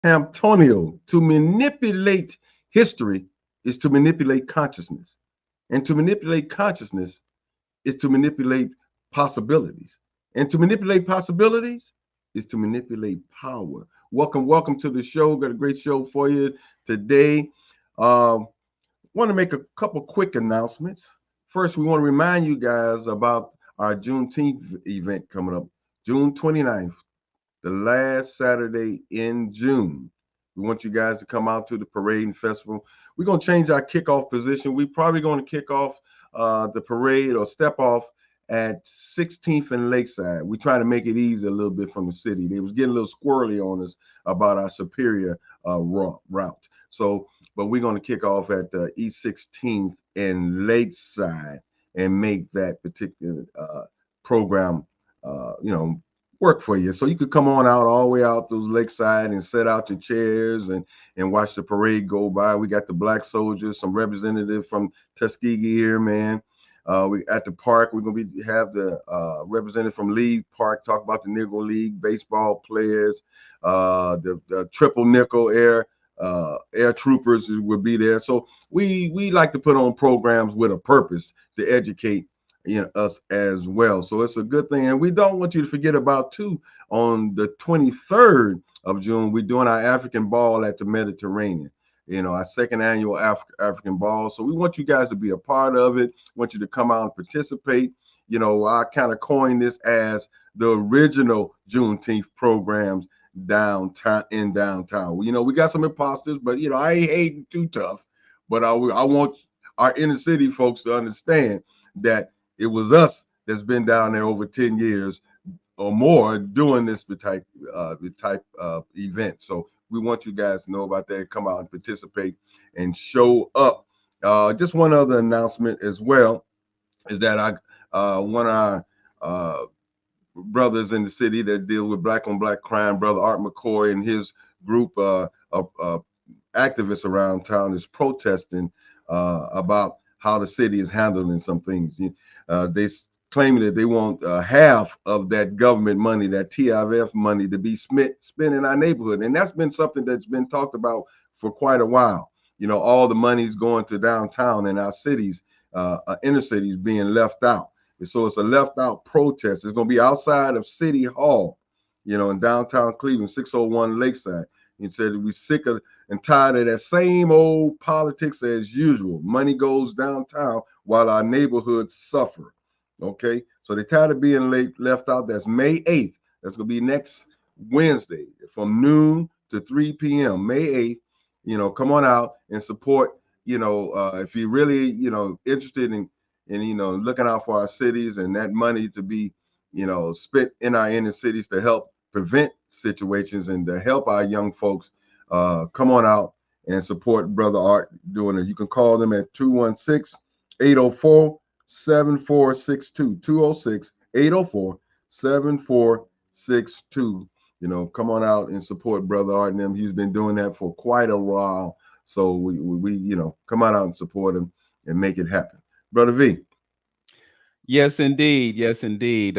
Antonio, to manipulate history is to manipulate consciousness. And to manipulate consciousness is to manipulate possibilities. And to manipulate possibilities is to manipulate power. Welcome to the show. Got a great show for you today. Want to make a couple quick announcements. First, we want to remind you guys about our Juneteenth event coming up, June 29th, the last Saturday in June. We want you guys to come out to the parade and festival. We're going to change our kickoff position. We're probably going to kick off the parade or step off at 16th and Lakeside. We're trying to make it easy a little bit from the city. They was getting a little squirrely on us about our Superior route. So, but we're going to kick off at East 16th and Lakeside and make that particular program, work for you. So you could come on out all the way out those lakeside and set out your chairs and watch the parade go by. We got the black soldiers, some representative from Tuskegee here, man. We at the park. We're gonna have the representative from League Park talk about the Negro League baseball players. The triple nickel air troopers will be there. So we like to put on programs with a purpose to educate us as well. So it's a good thing. And we don't want you to forget about too, on the 23rd of June, we're doing our African ball at the Mediterranean. Our second annual African ball. So we want you guys to be a part of it. Want you to come out and participate. I kind of coined this as the original Juneteenth programs downtown in downtown. We got some imposters, but I ain't hating too tough. But I want our inner city folks to understand that it was us that's been down there over 10 years or more doing this type of event. So we want you guys to know about that. Come out and participate and show up. Just one other announcement as well is that one of our brothers in the city that deal with black on black crime, brother Art McCoy and his group of activists around town is protesting about how the city is handling some things. They claiming that they want half of that government money, that TIF money, to be spent in our neighborhood, and that's been something that's been talked about for quite a while. All the money's going to downtown and our cities, inner cities being left out. And so it's a left out protest. It's going to be outside of City Hall, in downtown Cleveland, 601 Lakeside. He said we sick of and tired of that same old politics as usual. Money goes downtown while our neighborhoods suffer. Okay, so they're tired of being left out. That's May 8th. That's gonna be next Wednesday from noon to 3 p.m. May 8th. Come on out and support. If you're really interested in looking out for our cities and that money to be spent in our inner cities to help prevent situations and to help our young folks, come on out and support Brother Art doing it. You can call them at 216-804-7462. 206-804-7462. Come on out and support Brother Art and them. He's been doing that for quite a while. So we come on out and support him and make it happen. Brother V. Yes, indeed. Yes, indeed.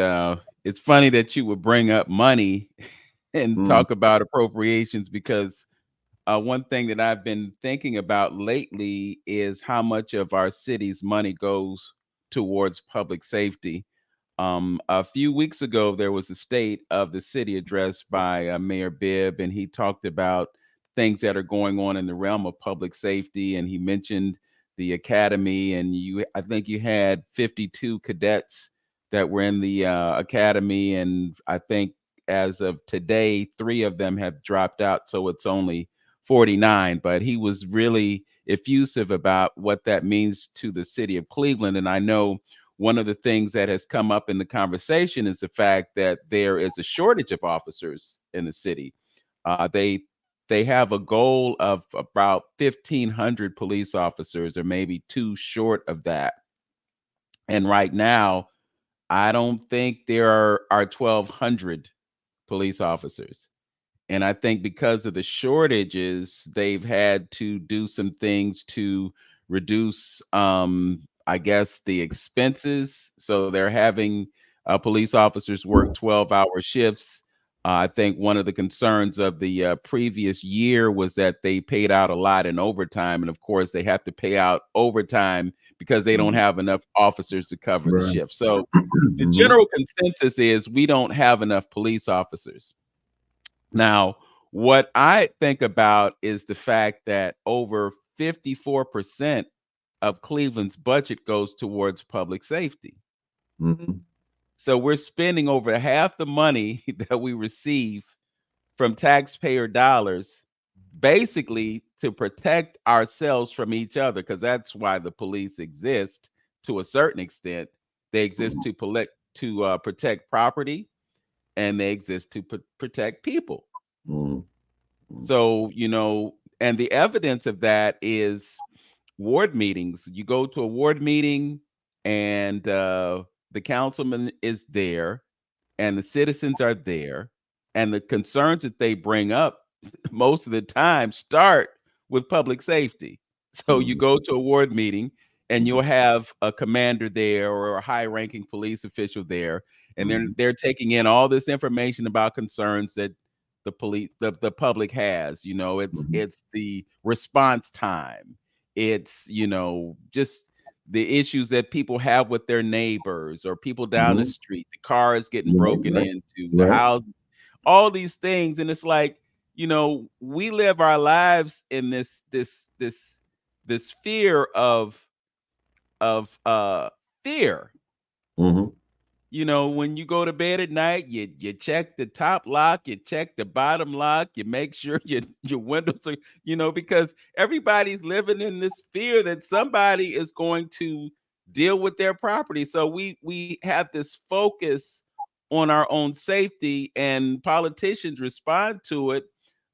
It's funny that you would bring up money and Mm, talk about appropriations because one thing that I've been thinking about lately is how much of our city's money goes towards public safety. A few weeks ago, there was a state of the city addressed by Mayor Bibb, and he talked about things that are going on in the realm of public safety. And he mentioned the academy, and I think you had 52 cadets that were in the academy, and I think as of today, 3 of them have dropped out, so it's only 49. But he was really effusive about what that means to the city of Cleveland, and I know one of the things that has come up in the conversation is the fact that there is a shortage of officers in the city. They have a goal of about 1,500 police officers, or maybe two short of that. And right now, I don't think there are 1,200 police officers. And I think because of the shortages, they've had to do some things to reduce, I guess, the expenses. So they're having police officers work 12-hour shifts. I think one of the concerns of the previous year was that they paid out a lot in overtime. And of course, they have to pay out overtime because they don't Mhm. have enough officers to cover the Right. shift. So the Mhm. general consensus is we don't have enough police officers. Now, what I think about is the fact that over 54% of Cleveland's budget goes towards public safety. Mhm. So we're spending over half the money that we receive from taxpayer dollars basically to protect ourselves from each other, because that's why the police exist to a certain extent. They exist Mhm. to protect property, and they exist to protect people. Mhm. So, and the evidence of that is ward meetings. You go to a ward meeting, and the councilman is there, and the citizens are there, and the concerns that they bring up most of the time start with public safety. So you Mhm. go to a ward meeting, and you'll Mhm. have a commander there or a high-ranking police official there, and they're Mhm. they're taking in all this information about concerns that the public has. It's Mhm. it's the response time. It's just the issues that people have with their neighbors or people down the Mhm. street, the cars getting Right, broken right, into, the right. house, all these things. And it's like, we live our lives in this fear of fear. Mhm. When you go to bed at night, you check the top lock, you check the bottom lock, you make sure your windows are, because everybody's living in this fear that somebody is going to deal with their property. So we have this focus on our own safety, and politicians respond to it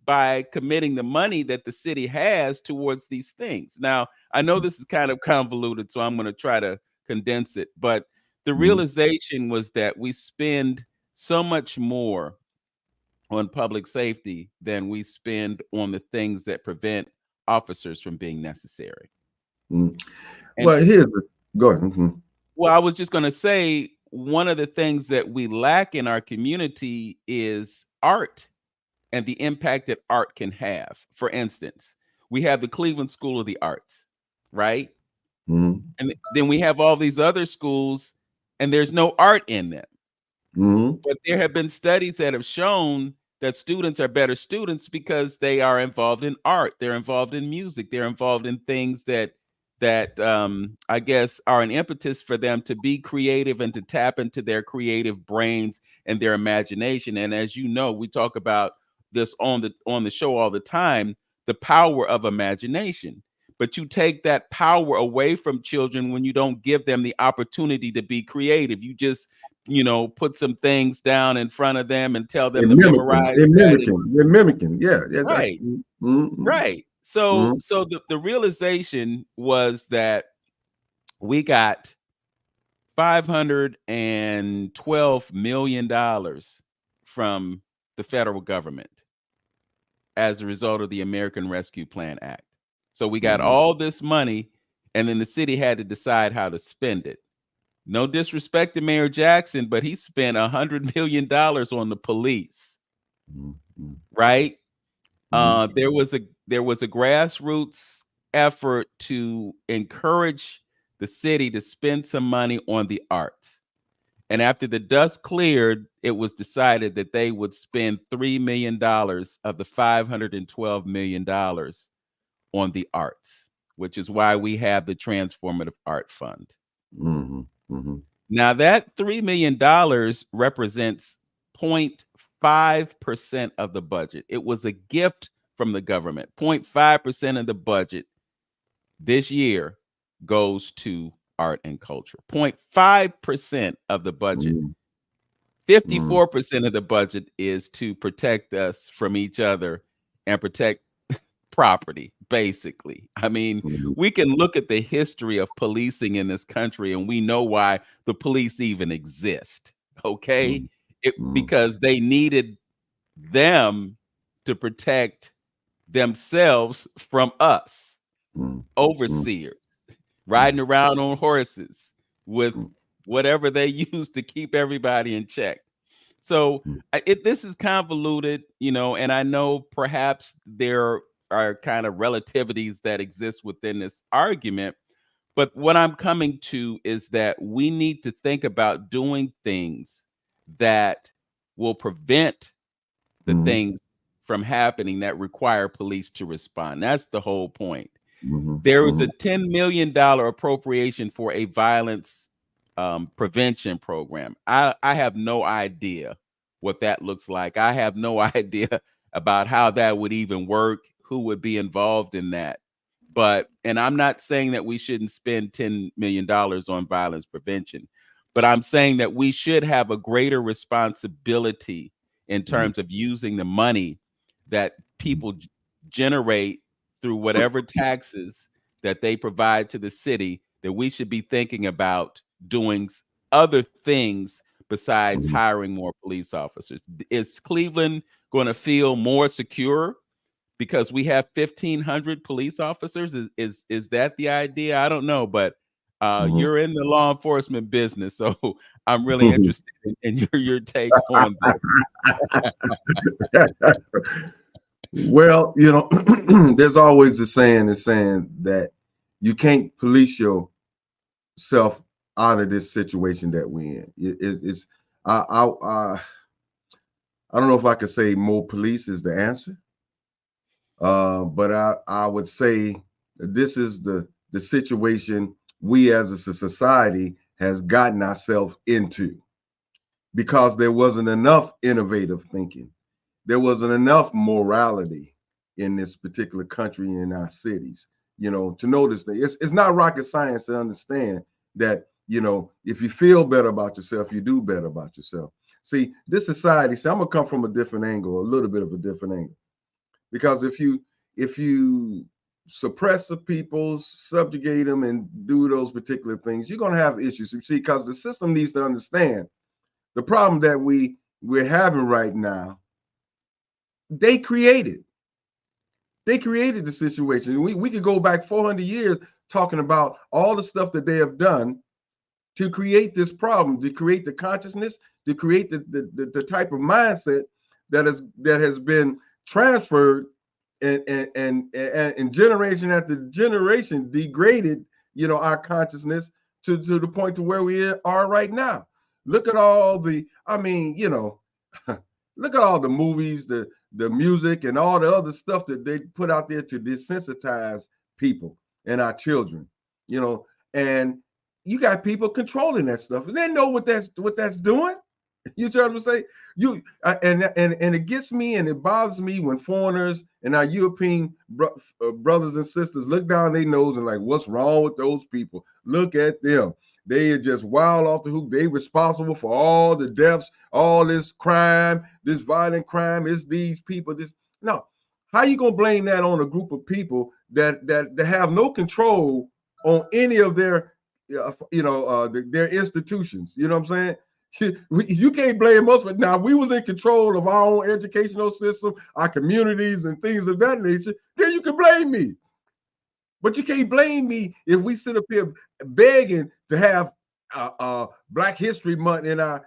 by committing the money that the city has towards these things. Now, I know this is kind of convoluted, so I'm going to try to condense it, but the Mhm. realization was that we spend so much more on public safety than we spend on the things that prevent officers from being necessary. Mhm. And Well, here's the go ahead. Mhm. well, I was just going to say one of the things that we lack in our community is art and the impact that art can have. For instance, we have the Cleveland School of the Arts, right? Mhm. And then we have all these other schools, and there's no art in them. Mhm. But there have been studies that have shown that students are better students because they are involved in art, they're involved in music, they're involved in things that I guess are an impetus for them to be creative and to tap into their creative brains and their imagination. And as you know, we talk about this on the show all the time, the power of imagination. But you take that power away from children when you don't give them the opportunity to be creative. You just put some things down in front of them and tell them They're to mimicking. memorize They're that. And mimicking. They're mimicking. Yeah, right, exactly. Mhm. right. So Mhm. so the realization was that we got $512 million from the federal government as a result of the American Rescue Plan Act. So we got Mhm. all this money, and then the city had to decide how to spend it. No disrespect to Mayor Jackson, but he spent $100 million on the police, Mhm. Mhm. right? Mhm. There was a grassroots effort to encourage the city to spend some money on the arts. And after the dust cleared, it was decided that they would spend $3 million of the $512 million on the arts, which is why we have the Transformative Art Fund. Mhm. Mhm. Now that $3 million represents 0.5% of the budget. It was a gift from the government. 0.5% of the budget this year goes to art and culture. 0.5% of the budget. Mhm. Mhm. 54% of the budget is to protect us from each other and protect property, basically. I mean, Mhm. we can look at the history of policing in this country and we know why the police even exist. Okay? Mhm. Mhm. Because they needed them to protect themselves from us, Mhm. Mhm. overseers, riding Mhm. around on horses with Mhm. whatever they use to keep everybody in check. So this is convoluted, you know, and I know perhaps there are kind of relativities that exist within this argument. But what I'm coming to is that we need to think about doing things that will prevent the Mhm, things from happening that require police to respond. That's the whole point. mhm, There was a mhm, $10 million appropriation for a violence prevention program. I have no idea what that looks like. I have no idea about how that would even work, who would be involved in that. But, and I'm not saying that we shouldn't spend $10 million on violence prevention, but I'm saying that we should have a greater responsibility in mhm, terms of using the money that mhm. people generate through whatever taxes that they provide to the city, that we should be thinking about doing other things besides Mhm. hiring more police officers. Is Cleveland going to feel more secure because we have 1,500 police officers? Is that the idea? I don't know, but Mhm. you're in the law enforcement business, so I'm really interested in your take on this. Well, there's always a saying is saying that you can't police yourself out of this situation that we're in. It's I don't know if I could say more police is the answer, but I would say this is the situation we as a society has gotten ourselves into because there wasn't enough innovative thinking. There wasn't enough morality in this particular country in our cities, to notice that it's not rocket science to understand that, if you feel better about yourself, you do better about yourself. See, this society, I'm gonna come from a different angle, a little bit of a different angle. Because if you suppress the people, subjugate them, and do those particular things, you're gonna have issues. You see, because the system needs to understand the problem that we're having right now. They created. They created the situation. We could go back 400 years talking about all the stuff that they have done to create this problem, to create the consciousness, to create the type of mindset that has been transferred and generation after generation degraded, our consciousness to the point to where we are right now. Look at all the, I mean, look at all the movies, the music, and all the other stuff that they put out there to desensitize people and our children, and you got people controlling that stuff. They know what that's doing. You try to say and it gets me and it bothers me when foreigners and our European brothers and sisters look down their nose and like, what's wrong with those people? Look at them. They are just wild off the hook. They responsible for all the deaths, all this crime, this violent crime. It's these people. This no. How you gonna blame that on a group of people that have no control on any of their institutions? You know what I'm saying? You can't blame us for now. We was in control of our own educational system, our communities, and things of that nature. Then you can blame me, but you can't blame me if we sit up here begging to have Black History Month in our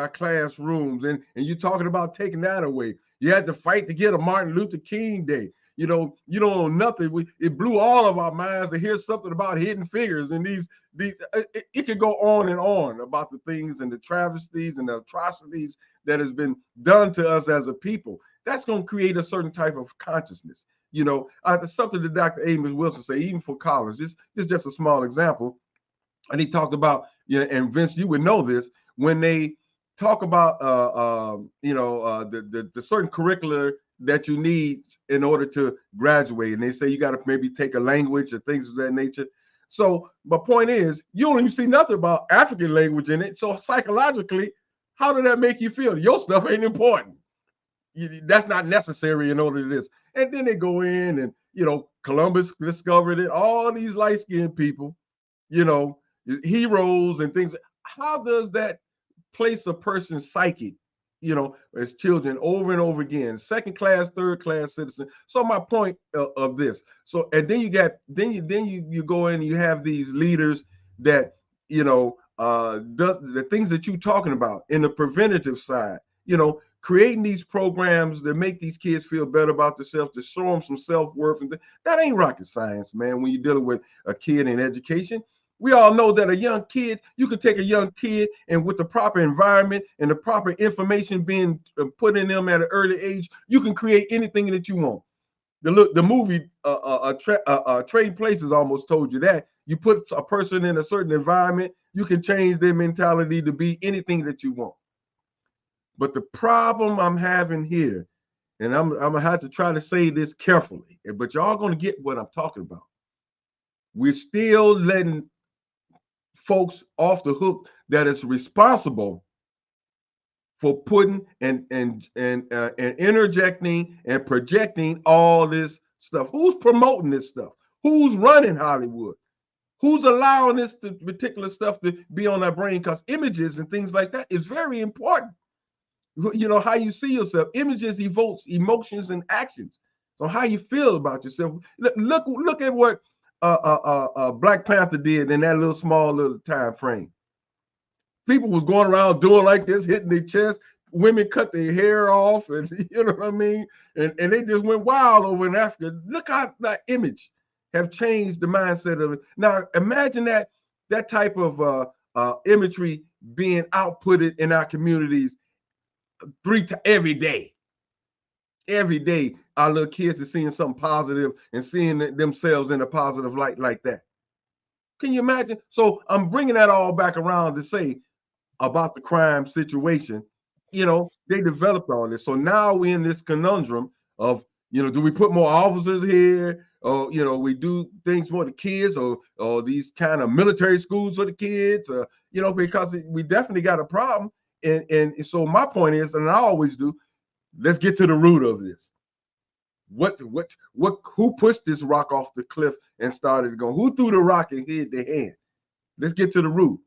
classrooms, and you're talking about taking that away. You had to fight to get a Martin Luther King Day. You don't know nothing. It blew all of our minds to hear something about hidden figures and these. It could go on and on about the things and the travesties and the atrocities that has been done to us as a people. That's going to create a certain type of consciousness. Something that Dr. Amos Wilson say, even for college. This is just a small example, and he talked about, and Vince, you would know this, when they talk about the certain curricular that you need in order to graduate, and they say you got to maybe take a language or things of that nature. So my point is, you don't even see nothing about African language in it. So psychologically, how did that make you feel? Your stuff ain't important. That's not necessary in order to this. And then they go in and, Columbus discovered it. All these light-skinned people, you know, heroes and things. How does that place a person's psyche, as children over and over again, second class, third class citizen? So my point of this. So, and then you go in and you have these leaders that, the things that you're talking about in the preventative side, creating these programs that make these kids feel better about themselves, to show them some self-worth, and that ain't rocket science, man. When you're dealing with a kid in education, we all know that a young kid, you can take a young kid, and with the proper environment and the proper information being put in them at an early age, you can create anything that you want. The movie Trading Places almost told you that. You put a person in a certain environment, you can change their mentality to be anything that you want. But the problem I'm having here, and I'm gonna have to try to say this carefully, but y'all gonna get what I'm talking about. We're still letting folks off the hook that is responsible for putting and interjecting and projecting all this stuff. Who's promoting this stuff? Who's running Hollywood? Who's allowing this particular stuff to be on our brain? Because images and things like that is very important. How you see yourself. Images evokes emotions and actions. So how you feel about yourself. Look at what Black Panther did in that small little time frame. People was going around doing like this, hitting their chest. Women cut their hair off, and you know what I mean? And they just went wild over in Africa. Look how that image have changed the mindset of it. Now imagine that type of imagery being outputted in our communities every day. Every day, our little kids are seeing something positive and seeing themselves in a positive light like that. Can you imagine? So I'm bringing that all back around to say about the crime situation. They developed all this. So now we're in this conundrum of, do we put more officers here? Or, we do things for the kids, or these kind of military schools for the kids, because we definitely got a problem. And so my point is, and I always do, let's get to the root of this. Who pushed this rock off the cliff and started going? Who threw the rock and hid their hand? Let's get to the root.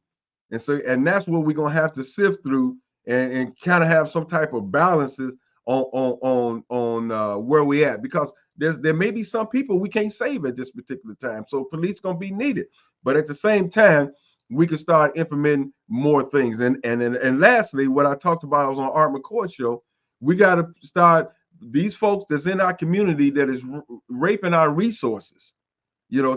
And that's what we're gonna have to sift through and kind of have some type of balances on where we at, because there may be some people we can't save at this particular time. So police gonna be needed, but at the same time, we can start implementing more things. And lastly, what I talked about, I was on Art McCoy show. We got to start these folks that's in our community that is raping our resources.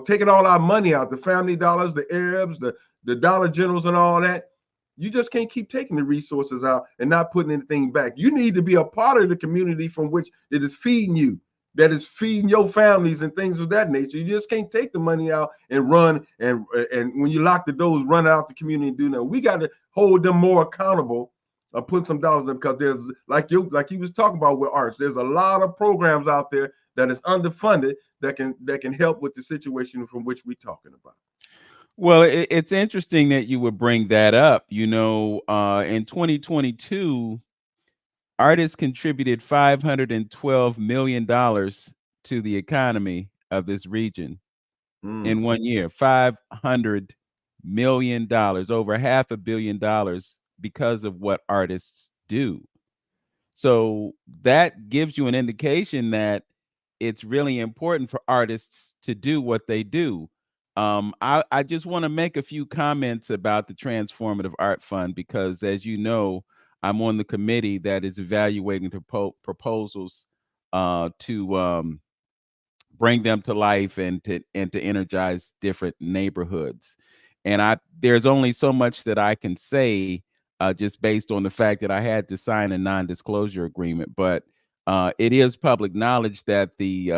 Taking all our money out, the Family Dollars, the Arabs, the Dollar Generals, and all that. You just can't keep taking the resources out and not putting anything back. You need to be a part of the community from which it is feeding you, that is feeding your families and things of that nature. You just can't take the money out and run, and when you lock the doors, run out the community and do that. We got to hold them more accountable, put some dollars in, because there's like you was talking about with arts. There's a lot of programs out there that is underfunded that can help with the situation from which we're talking about. Well, it's interesting that you would bring that up. In 2022, artists contributed $512 million to the economy of this region in 1 year. $500 million, over $500 million, because of what artists do. So that gives you an indication that it's really important for artists to do what they do. I just want to make a few comments about the Transformative Art Fund, because, as you know, I'm on the committee that is evaluating the proposals to bring them to life and to energize different neighborhoods. And there's only so much that I can say, just based on the fact that I had to sign a non-disclosure agreement. But it is public knowledge that the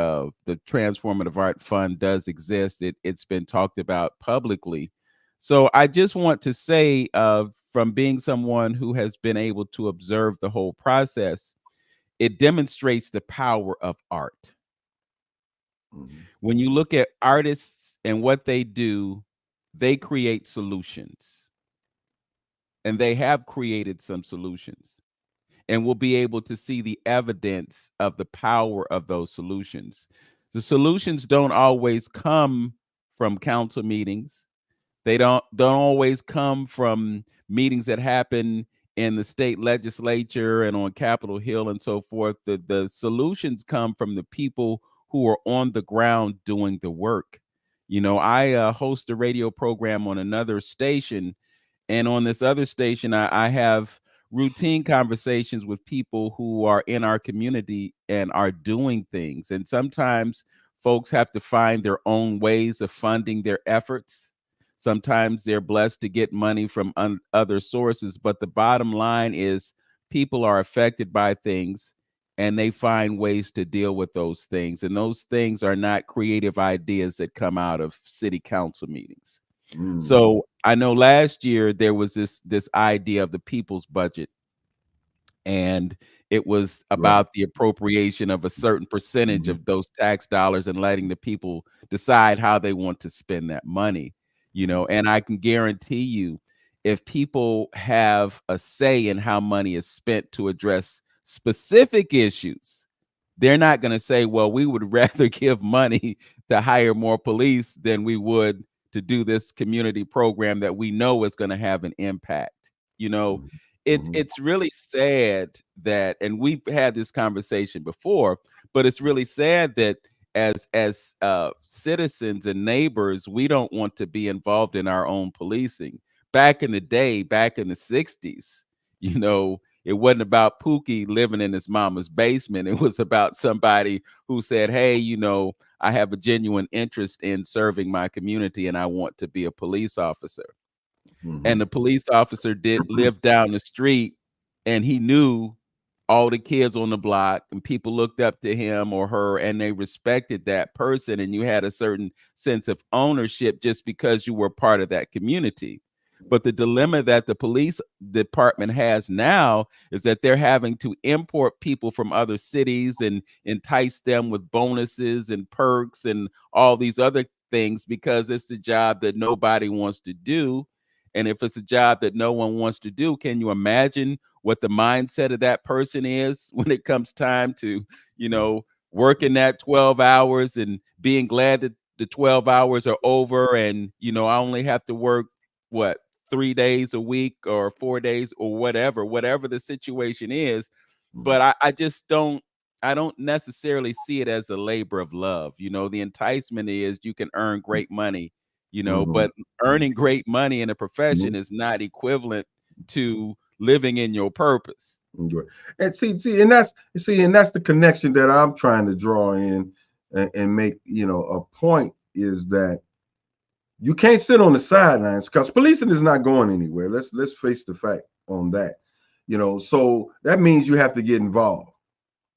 Transformative Art Fund does exist. It's been talked about publicly. So I just want to say, from being someone who has been able to observe the whole process, it demonstrates the power of art. When you look at artists and what they do, they create solutions. And they have created some solutions. And we'll be able to see the evidence of the power of those solutions. The solutions don't always come from council meetings. They don't always come from meetings that happen in the state legislature and on Capitol Hill and so forth. The solutions come from the people who are on the ground doing the work. I host a radio program on another station, And on this other station, I have routine conversations with people who are in our community and are doing things. And sometimes folks have to find their own ways of funding their efforts. Sometimes they're blessed to get money from other sources. But the bottom line is people are affected by things and they find ways to deal with those things. And those things are not creative ideas that come out of city council meetings. So I know last year there was this idea of the people's budget, and it was Right. about the appropriation of a certain percentage of those tax dollars and letting the people decide how they want to spend that money, and I can guarantee you, if people have a say in how money is spent to address specific issues, they're not going to say, well, we would rather give money to hire more police than we would to do this community program that we know is going to have an impact. You know, it's really sad that, and we've had this conversation before, but it's really sad that as citizens and neighbors, we don't want to be involved in our own policing. Back in the day, back in the 60s, it wasn't about Pookie living in his mama's basement. It was about somebody who said, hey, I have a genuine interest in serving my community and I want to be a police officer. And the police officer did live down the street, and he knew all the kids on the block, and people looked up to him or her and they respected that person, and you had a certain sense of ownership just because you were part of that community. But the dilemma that the police department has now is that they're having to import people from other cities and entice them with bonuses and perks and all these other things because it's the job that nobody wants to do. And if it's a job that no one wants to do, can you imagine what the mindset of that person is when it comes time to, working that 12 hours and being glad that the 12 hours are over and, I only have to work, what, 3 days a week or 4 days or whatever the situation is. But I just I don't necessarily see it as a labor of love. The enticement is you can earn great money, but earning great money in a profession is not equivalent to living in your purpose. Enjoy. And and that's the connection that I'm trying to draw in and make, a point is that you can't sit on the sidelines because policing is not going anywhere. Let's face the fact on that. So that means you have to get involved.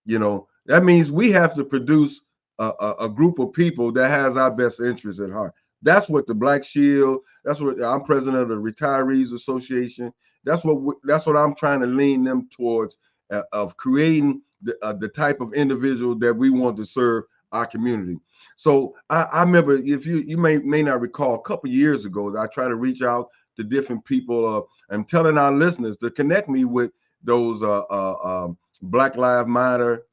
That means we have to produce a group of people that has our best interests at heart. That's what the Black Shield. That's what I'm president of the Retirees Association. That's what I'm trying to lean them towards, of creating the type of individual that we want to serve our community. So I remember, if you may not recall, a couple years ago, I tried to reach out to different people and telling our listeners to connect me with those Black Lives Matter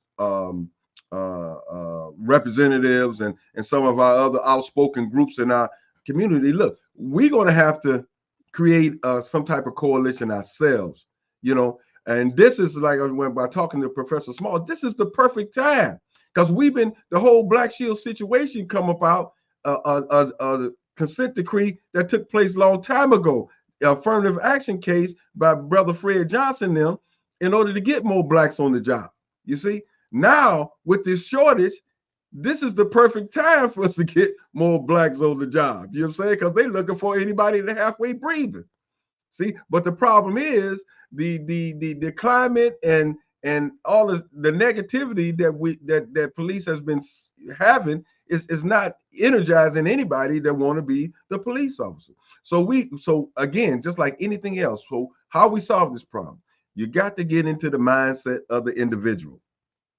representatives and some of our other outspoken groups in our community. Look, we're going to have to create some type of coalition ourselves, and this is like when by talking to Professor Small, this is the perfect time because the whole Black Shield situation come about a consent decree that took place a long time ago, affirmative action case by Brother Fred Johnson them, in order to get more blacks on the job. You see, now with this shortage, this is the perfect time for us to get more blacks on the job. You know what I'm saying? Because they're looking for anybody that halfway breathing. See, but the problem is the climate and all of the negativity that police has been having is not energizing anybody that want to be the police officer. So again, just like anything else, so how we solve this problem, you got to get into the mindset of the individual.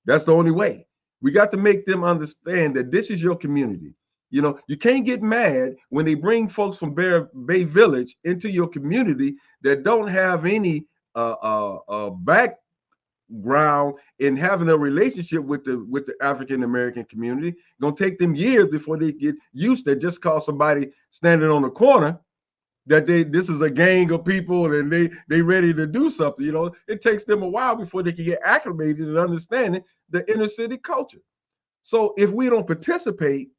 That's the only way. We got to make them understand that this is your community. You can't get mad when they bring folks from Bay Village into your community that don't have any background in having a relationship with the African American community. Gonna take them years before they get used to just call somebody standing on the corner that this is a gang of people and they ready to do something. It takes them a while before they can get acclimated and understanding the inner city culture. So if we don't participate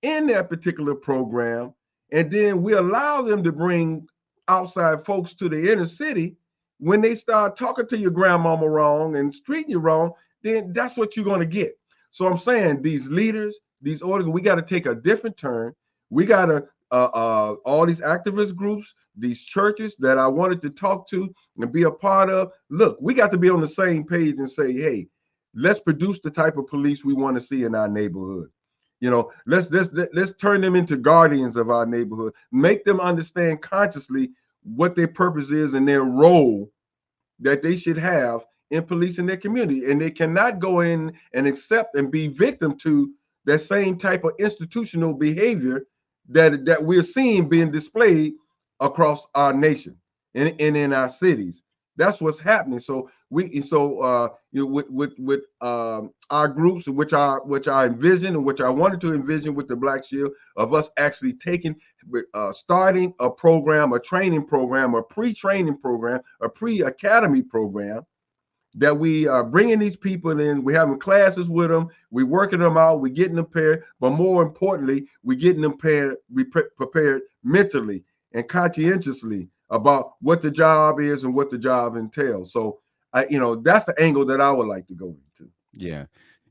in that particular program, and then we allow them to bring outside folks to the inner city, when they start talking to your grandmama wrong and treating you wrong, then that's what you're going to get. So I'm saying these leaders, these orders, we got to take a different turn. We got to all these activist groups, these churches that I wanted to talk to and be a part of. Look, we got to be on the same page and say, hey, let's produce the type of police we want to see in our neighborhood. You know, let's turn them into guardians of our neighborhood. Make them understand consciously what their purpose is and their role that they should have in policing their community. And they cannot go in and accept and be victim to that same type of institutional behavior that we're seeing being displayed across our nation and in our cities. That's what's happening. So with our groups, which I envision and which I wanted to envision with the Black Shield, of us actually taking starting a program, a training program, a pre-training program, a pre-academy program, that we are bringing these people in, we're having classes with them, we're working them out, we're getting them prepared, but more importantly, we're getting them prepared mentally and conscientiously about what the job is and what the job entails. So that's the angle that I would like to go into. Yeah.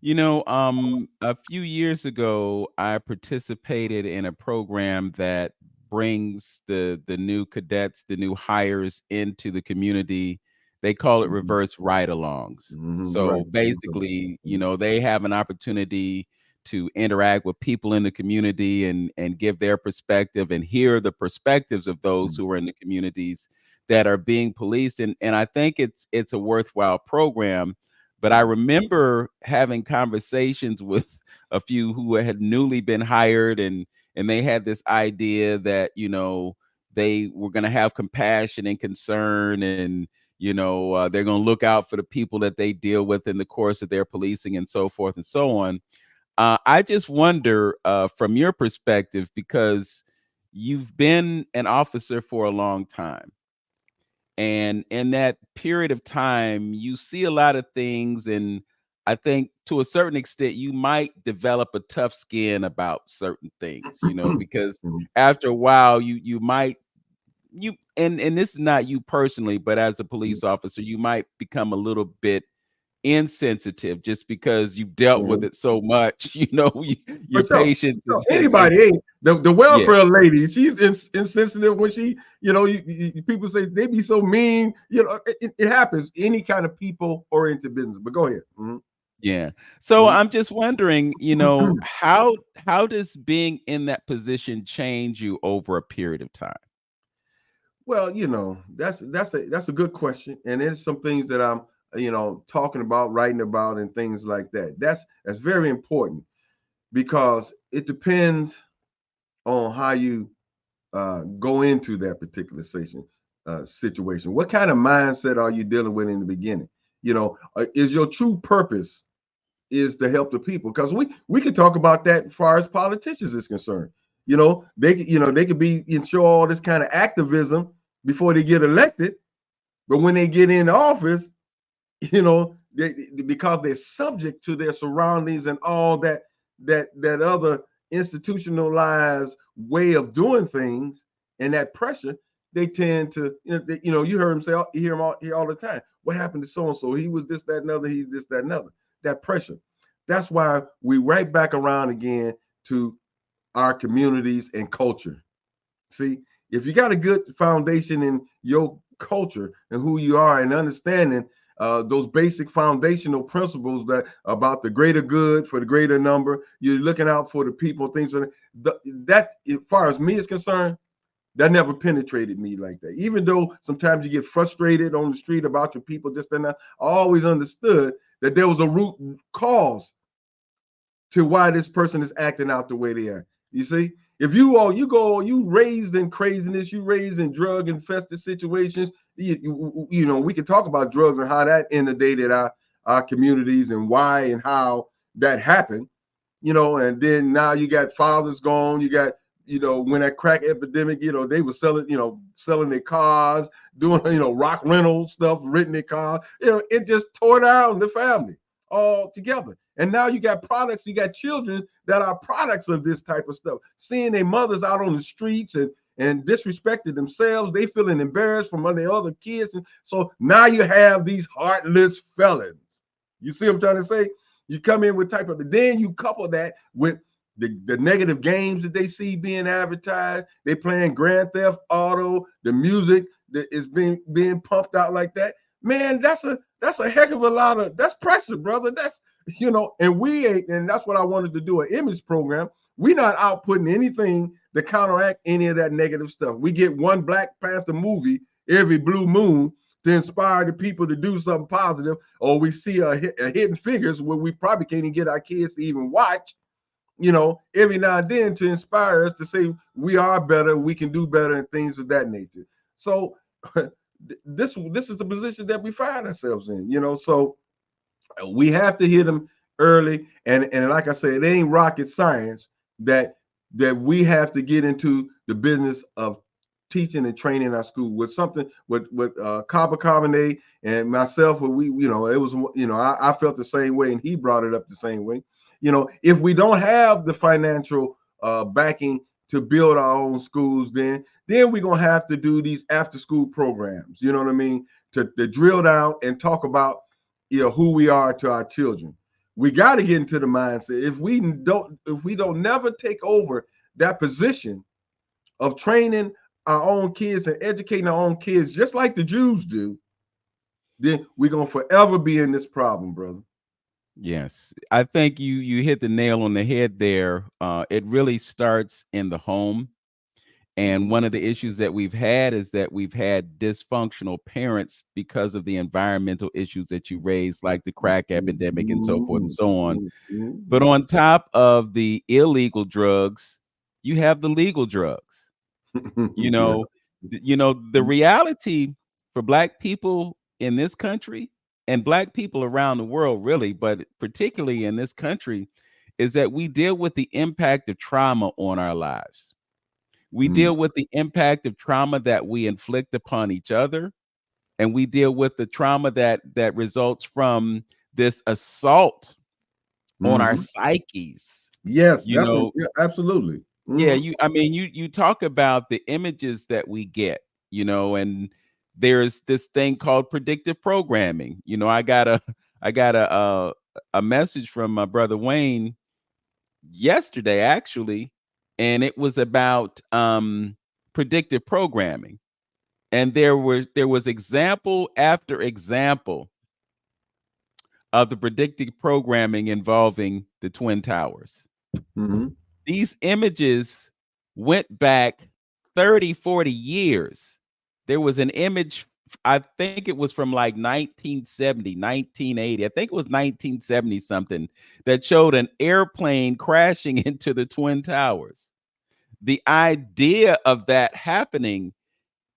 A few years ago, I participated in a program that brings the new cadets, the new hires into the community. They call it reverse ride-alongs. So Right. basically, they have an opportunity to interact with people in the community and give their perspective and hear the perspectives of those who are in the communities that are being policed. And I think it's a worthwhile program. But I remember having conversations with a few who had newly been hired, and they had this idea that, they were going to have compassion and concern, and, they're going to look out for the people that they deal with in the course of their policing and so forth and so on. I just wonder, from your perspective, because you've been an officer for a long time, and in that period of time, you see a lot of things. And I think to a certain extent, you might develop a tough skin about certain things, because after a while, you might, and this is not you personally, but as a police officer, you might become a little bit insensitive just because you've dealt with it so much. Your For sure. patience Anybody ain't the yeah. welfare lady. She's insensitive when she, people say they be so mean. It happens. Any kind of people oriented business. But go ahead. Yeah. So I'm just wondering, how does being in that position change you over a period of time? Well, that's a good question, and there's some things that I'm talking about, writing about, and things like that. That's very important, because it depends on how you go into that particular situation. What kind of mindset are you dealing with in the beginning? Is your true purpose is to help the people? Because we could talk about that as far as politicians is concerned. They could be and show all this kind of activism before they get elected, but when they get in office, because they're subject to their surroundings and all that other institutionalized way of doing things and that pressure, they tend to, you heard him say, you hear him all the time. What happened to so and so? He was this, that, and other. He's this, that, and other. That pressure. That's why we right back around again to our communities and culture. See, if you got a good foundation in your culture and who you are, and understanding those basic foundational principles that about the greater good for the greater number, you're looking out for the people, things like that. As far as me is concerned, that never penetrated me like that. Even though sometimes you get frustrated on the street about your people, just and that, I always understood that there was a root cause to why this person is acting out the way they are. You see, if you raised in craziness, you raised in drug infested situations, we can talk about drugs and how that inundated our communities and why and how that happened, and then now you got fathers gone, you got, when that crack epidemic, they were selling their cars, doing, rock rental stuff, renting their cars, it just tore down the family all together. And now you got children that are products of this type of stuff, seeing their mothers out on the streets and and disrespected themselves. They feeling embarrassed from other kids. And so now you have these heartless felons. You see what I'm trying to say? You come in with type of, then you couple that with the negative games that they see being advertised. They playing Grand Theft Auto, the music that is being pumped out like that. Man, that's a heck of a lot of, that's pressure, brother. That's, and we ain't, and that's what I wanted to do, an image program. We're not outputting anything to counteract any of that negative stuff. We get one Black Panther movie every blue moon to inspire the people to do something positive, or we see a Hidden Figures where we probably can't even get our kids to even watch, every now and then, to inspire us to say we are better, we can do better, and things of that nature. So this is the position that we find ourselves in, so we have to hit them early, and like I said, it ain't rocket science that we have to get into the business of teaching and training our school with something with Kaba Kamene and myself, where we, it was, I felt the same way, and he brought it up the same way. If we don't have the financial backing to build our own schools, then we're gonna have to do these after school programs, you know what I mean, to drill down and talk about who we are to our children. We got to get into the mindset, if we don't never take over that position of training our own kids and educating our own kids just like the Jews do, then we're gonna forever be in this problem, brother. Yes, I think you hit the nail on the head there. It really starts in the home. And one of the issues that we've had is that we've had dysfunctional parents because of the environmental issues that you raised, like the crack epidemic and so forth and so on. But on top of the illegal drugs, you have the legal drugs. The reality for Black people in this country and Black people around the world, really, but particularly in this country, is that we deal with the impact of trauma on our lives. We deal with the impact of trauma that we inflict upon each other, and we deal with the trauma that results from this assault on our psyches. Yes, absolutely. Yeah, you talk about the images that we get, and there's this thing called predictive programming. I got a message from my brother Wayne yesterday, actually, and it was about predictive programming, and there was example after example of the predictive programming involving the Twin Towers. These images went back 30, 40 years. There was an image, I think it was from like 1970, 1980. I think it was 1970 something, that showed an airplane crashing into the Twin Towers. The idea of that happening,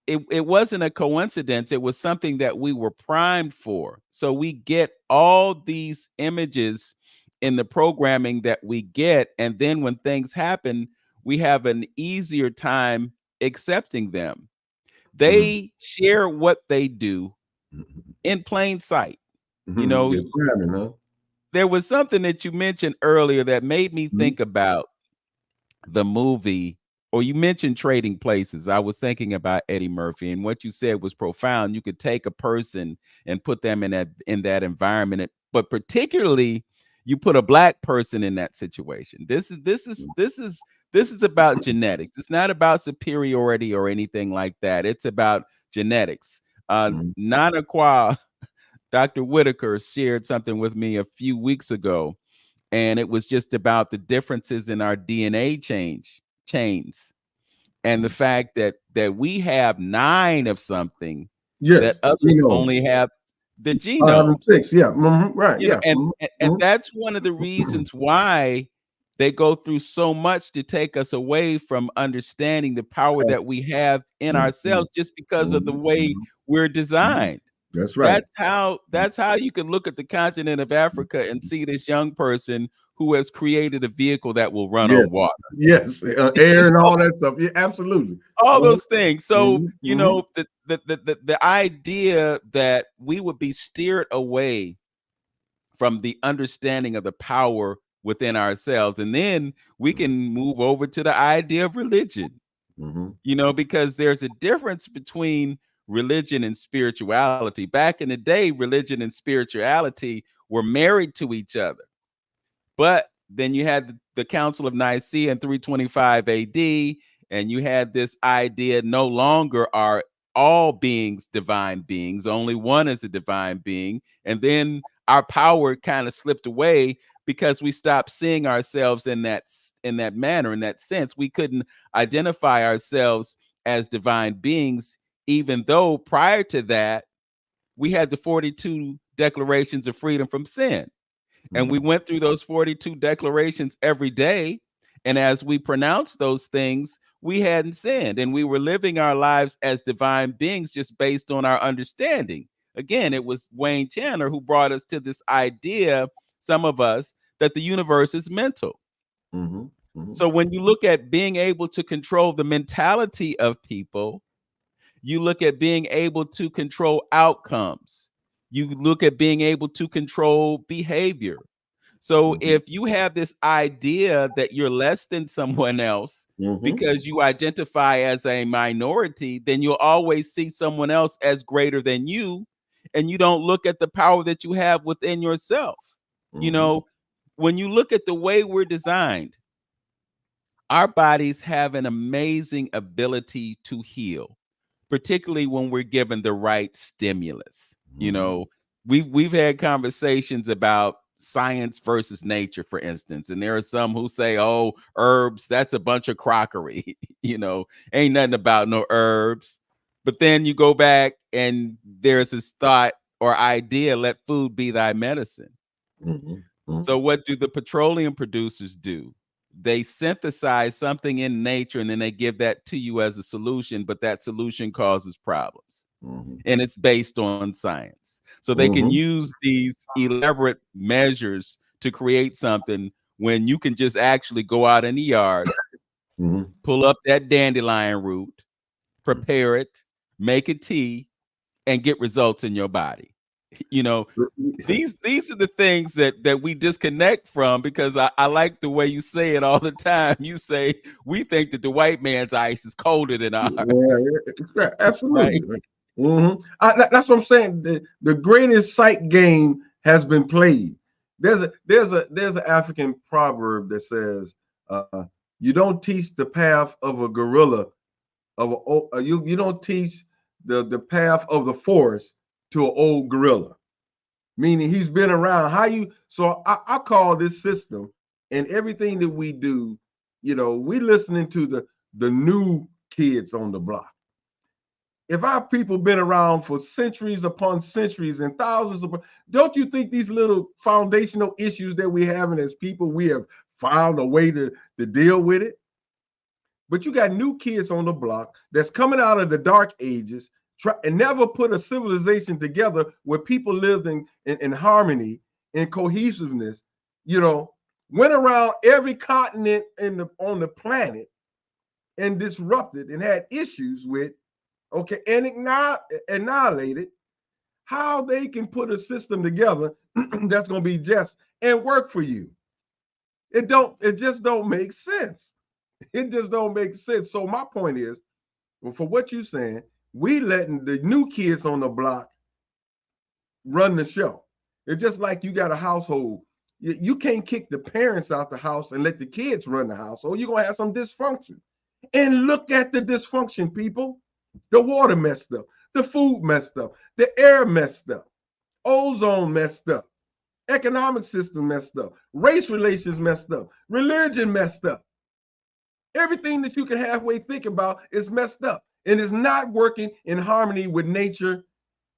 it wasn't a coincidence. It was something that we were primed for. So we get all these images in the programming that we get, and then when things happen, we have an easier time accepting them. They share what they do in plain sight. There was something that you mentioned earlier that made me think about the movie, or you mentioned Trading Places. I was thinking about Eddie Murphy, and what you said was profound. You could take a person and put them in that environment, but particularly you put a Black person in that situation. This is about genetics. It's not about superiority or anything like that. It's about genetics. Nana Kwa, Dr. Whitaker, shared something with me a few weeks ago, and it was just about the differences in our DNA chains, and the fact that we have 9 of something that others only have the genome. 6, right, and that's one of the reasons why they go through so much to take us away from understanding the power that we have in ourselves, just because of the way we're designed. That's right. That's how you can look at the continent of Africa and see this young person who has created a vehicle that will run on water. Yes, air and all that stuff. Yeah, absolutely. All those things. So, the idea that we would be steered away from the understanding of the power within ourselves, and then we can move over to the idea of religion. You know, because there's a difference between religion and spirituality. Back in the day, religion and spirituality were married to each other. But then you had the Council of Nicaea in 325 AD, and you had this idea no longer are all beings divine beings, only one is a divine being. And then our power kind of slipped away because we stopped seeing ourselves in that manner, in that sense. We couldn't identify ourselves as divine beings, even though prior to that, we had the 42 declarations of freedom from sin. And we went through those 42 declarations every day. And as we pronounced those things, we hadn't sinned. And we were living our lives as divine beings just based on our understanding. Again, it was Wayne Chandler who brought us to this idea, some of us, that the universe is mental. So when you look at being able to control the mentality of people, you look at being able to control outcomes. You look at being able to control behavior. So if you have this idea that you're less than someone else because you identify as a minority, then you'll always see someone else as greater than you, and you don't look at the power that you have within yourself. You know, when you look at the way we're designed, our bodies have an amazing ability to heal, particularly when we're given the right stimulus. You know, we've had conversations about science versus nature, for instance, and there are some who say, oh, herbs, that's a bunch of crockery. You know, ain't nothing about no herbs. But then you go back and there's this thought or idea, let food be thy medicine. So what do the petroleum producers do? They synthesize something in nature and then they give that to you as a solution, but that solution causes problems. And it's based on science. So they can use these elaborate measures to create something when you can just actually go out in the yard, pull up that dandelion root, prepare it, make a tea, and get results in your body. You know, these are the things that we disconnect from, because I like the way you say it all the time. You say we think that the white man's ice is colder than ours. Yeah, absolutely. Right? That's what I'm saying. The greatest sight game has been played. There's an African proverb that says, you don't teach the path of a gorilla you don't teach the path of the forest to an old gorilla, meaning he's been around. So I call this system and everything that we do, you know, we listening to the new kids on the block. If our people been around for centuries upon centuries and thousands of, don't you think these little foundational issues that we having as people, we have found a way to deal with it? But you got new kids on the block that's coming out of the dark ages and never put a civilization together where people lived in harmony and cohesiveness, you know, went around every continent on the planet and disrupted and had issues with, and annihilated. How they can put a system together that's going to be just and work for you. It just don't make sense. It just don't make sense. So my point is, well, for what you're saying, we letting the new kids on the block run the show. It's just like you got a household. You can't kick the parents out the house and let the kids run the house, or you're going to have some dysfunction. And look at the dysfunction, people. The water messed up. The food messed up. The air messed up. Ozone messed up. Economic system messed up. Race relations messed up. Religion messed up. Everything that you can halfway think about is messed up and is not working in harmony with nature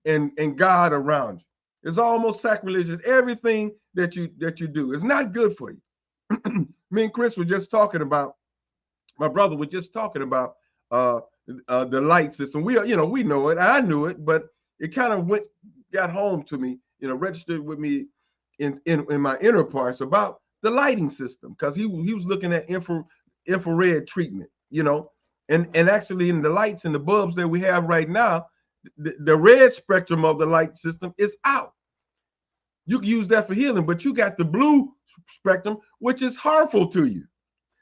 and God around you. It's almost sacrilegious. Everything that you do is not good for you. Me and Chris were just talking about, my brother was just talking about the light system. We know it. I knew it, but it kind of got home to me, registered with me in my inner parts about the lighting system, because he was looking at infrared treatment, and actually in the lights and the bulbs that we have right now, the red spectrum of the light system is out. You can use that for healing, but you got the blue spectrum, which is harmful to you.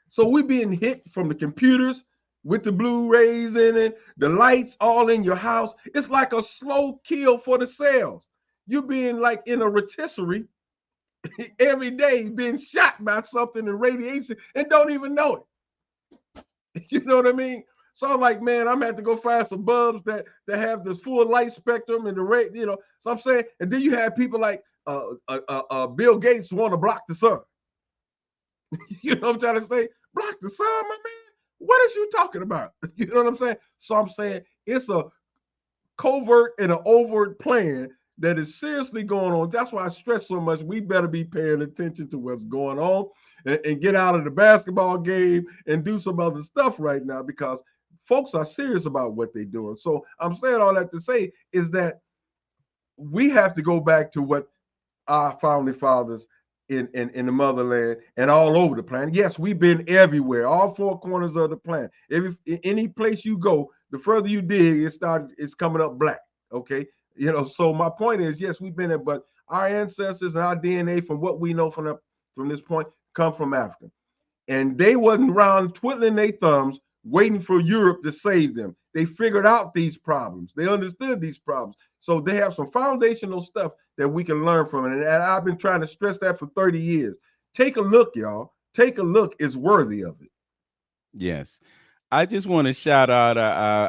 So we're being hit from the computers, with the Blu-rays in it, the lights all in your house. It's like a slow kill for the cells. You being like in a rotisserie every day, being shot by something in radiation and don't even know it. You know what I mean? So I'm like, man, I'm gonna have to go find some bulbs that have this full light spectrum and the rate, you know. So I'm saying, and then you have people like Bill Gates want to block the sun. You know what I'm trying to say? Block the sun, my man. What is you talking about? You know what I'm saying? So I'm saying it's a covert and an overt plan that is seriously going on. That's why I stress so much. We better be paying attention to what's going on and get out of the basketball game and do some other stuff right now because folks are serious about what they're doing. So I'm saying all that to say is that we have to go back to what our founding fathers in the motherland and all over the planet. Yes, we've been everywhere, all four corners of the planet. Any place you go, the further you dig, it's coming up black. Okay, you know. So my point is, yes, we've been there, but our ancestors and our DNA, from what we know from this point, come from Africa, and they wasn't around twiddling their thumbs waiting for Europe to save them. They figured out these problems. They understood these problems. So they have some foundational stuff that we can learn from it. And I've been trying to stress that for 30 years. Take a look, y'all. Take a look. It's worthy of it. Yes. I just want to shout out,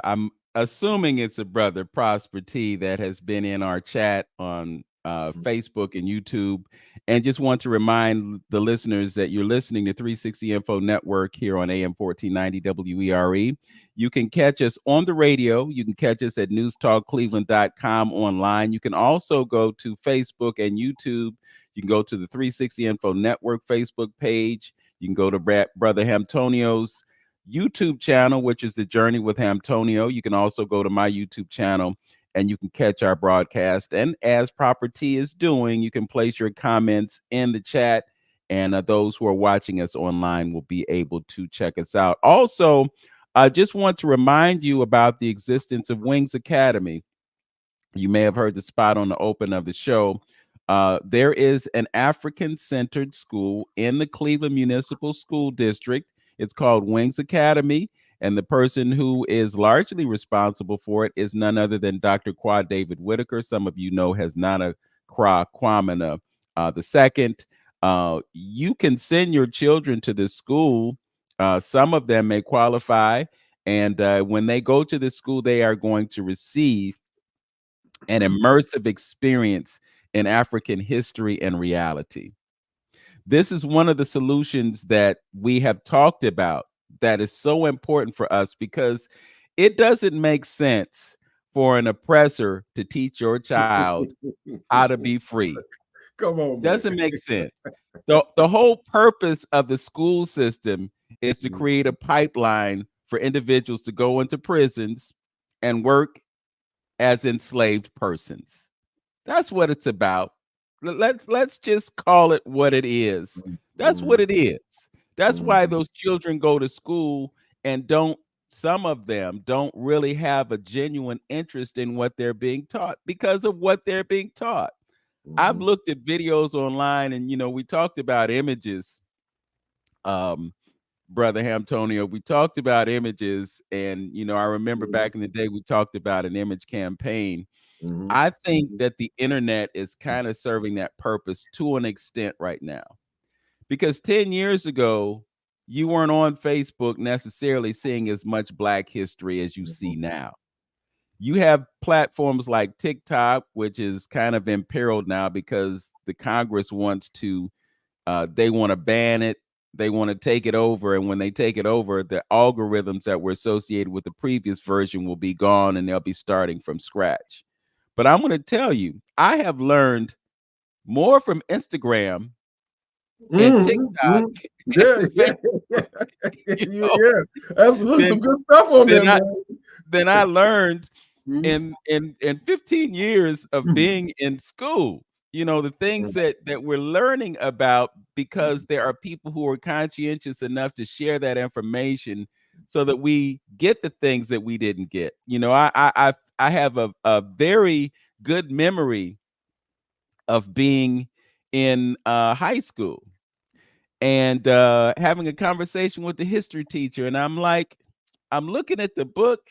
I'm assuming it's a brother, Prosper T, that has been in our chat on Facebook and YouTube. And just want to remind the listeners that you're listening to 360 Info Network here on AM 1490 WERE. You can catch us on the radio. You can catch us at newstalkcleveland.com online. You can also go to Facebook and YouTube. You can go to the 360 Info Network Facebook page. You can go to Brother Hamtonio's YouTube channel, which is The Journey with Hamtonio. You can also go to my YouTube channel and you can catch our broadcast. And as Proper T is doing, you can place your comments in the chat, and those who are watching us online will be able to check us out. Also, I just want to remind you about the existence of Wings Academy. You may have heard the spot on the open of the show. There is an African-centered school in the Cleveland Municipal School District. It's called Wings Academy, and the person who is largely responsible for it is none other than Dr. Qua David Whitaker. Some of you know as Nana Kra Kwamina II. You can send your children to this school. Some of them may qualify, and when they go to the school, they are going to receive an immersive experience in African history and reality. This is one of the solutions that we have talked about that is so important for us, because it doesn't make sense for an oppressor to teach your child how to be free. Come on, man. Doesn't make sense. The whole purpose of the school system is to create a pipeline for individuals to go into prisons and work as enslaved persons. That's what it's about. Let's just call it what it is. That's what it is. That's why those children go to school and some of them don't really have a genuine interest in what they're being taught because of what they're being taught. I've looked at videos online, and we talked about images. Brother Hamtonio, we talked about images, and I remember back in the day we talked about an image campaign. I think that the internet is kind of serving that purpose to an extent right now, because 10 years ago, you weren't on Facebook necessarily seeing as much Black history as you see now. You have platforms like TikTok, which is kind of imperiled now because the Congress wants to, they want to ban it. They want to take it over. And when they take it over, the algorithms that were associated with the previous version will be gone, and they'll be starting from scratch. But I'm going to tell you, I have learned more from Instagram and TikTok. Absolutely, some good stuff on there. Than I learned in 15 years of being in school. The things that we're learning about, because there are people who are conscientious enough to share that information so that we get the things that we didn't get. I have a very good memory of being in high school and having a conversation with the history teacher, and I'm like, I'm looking at the book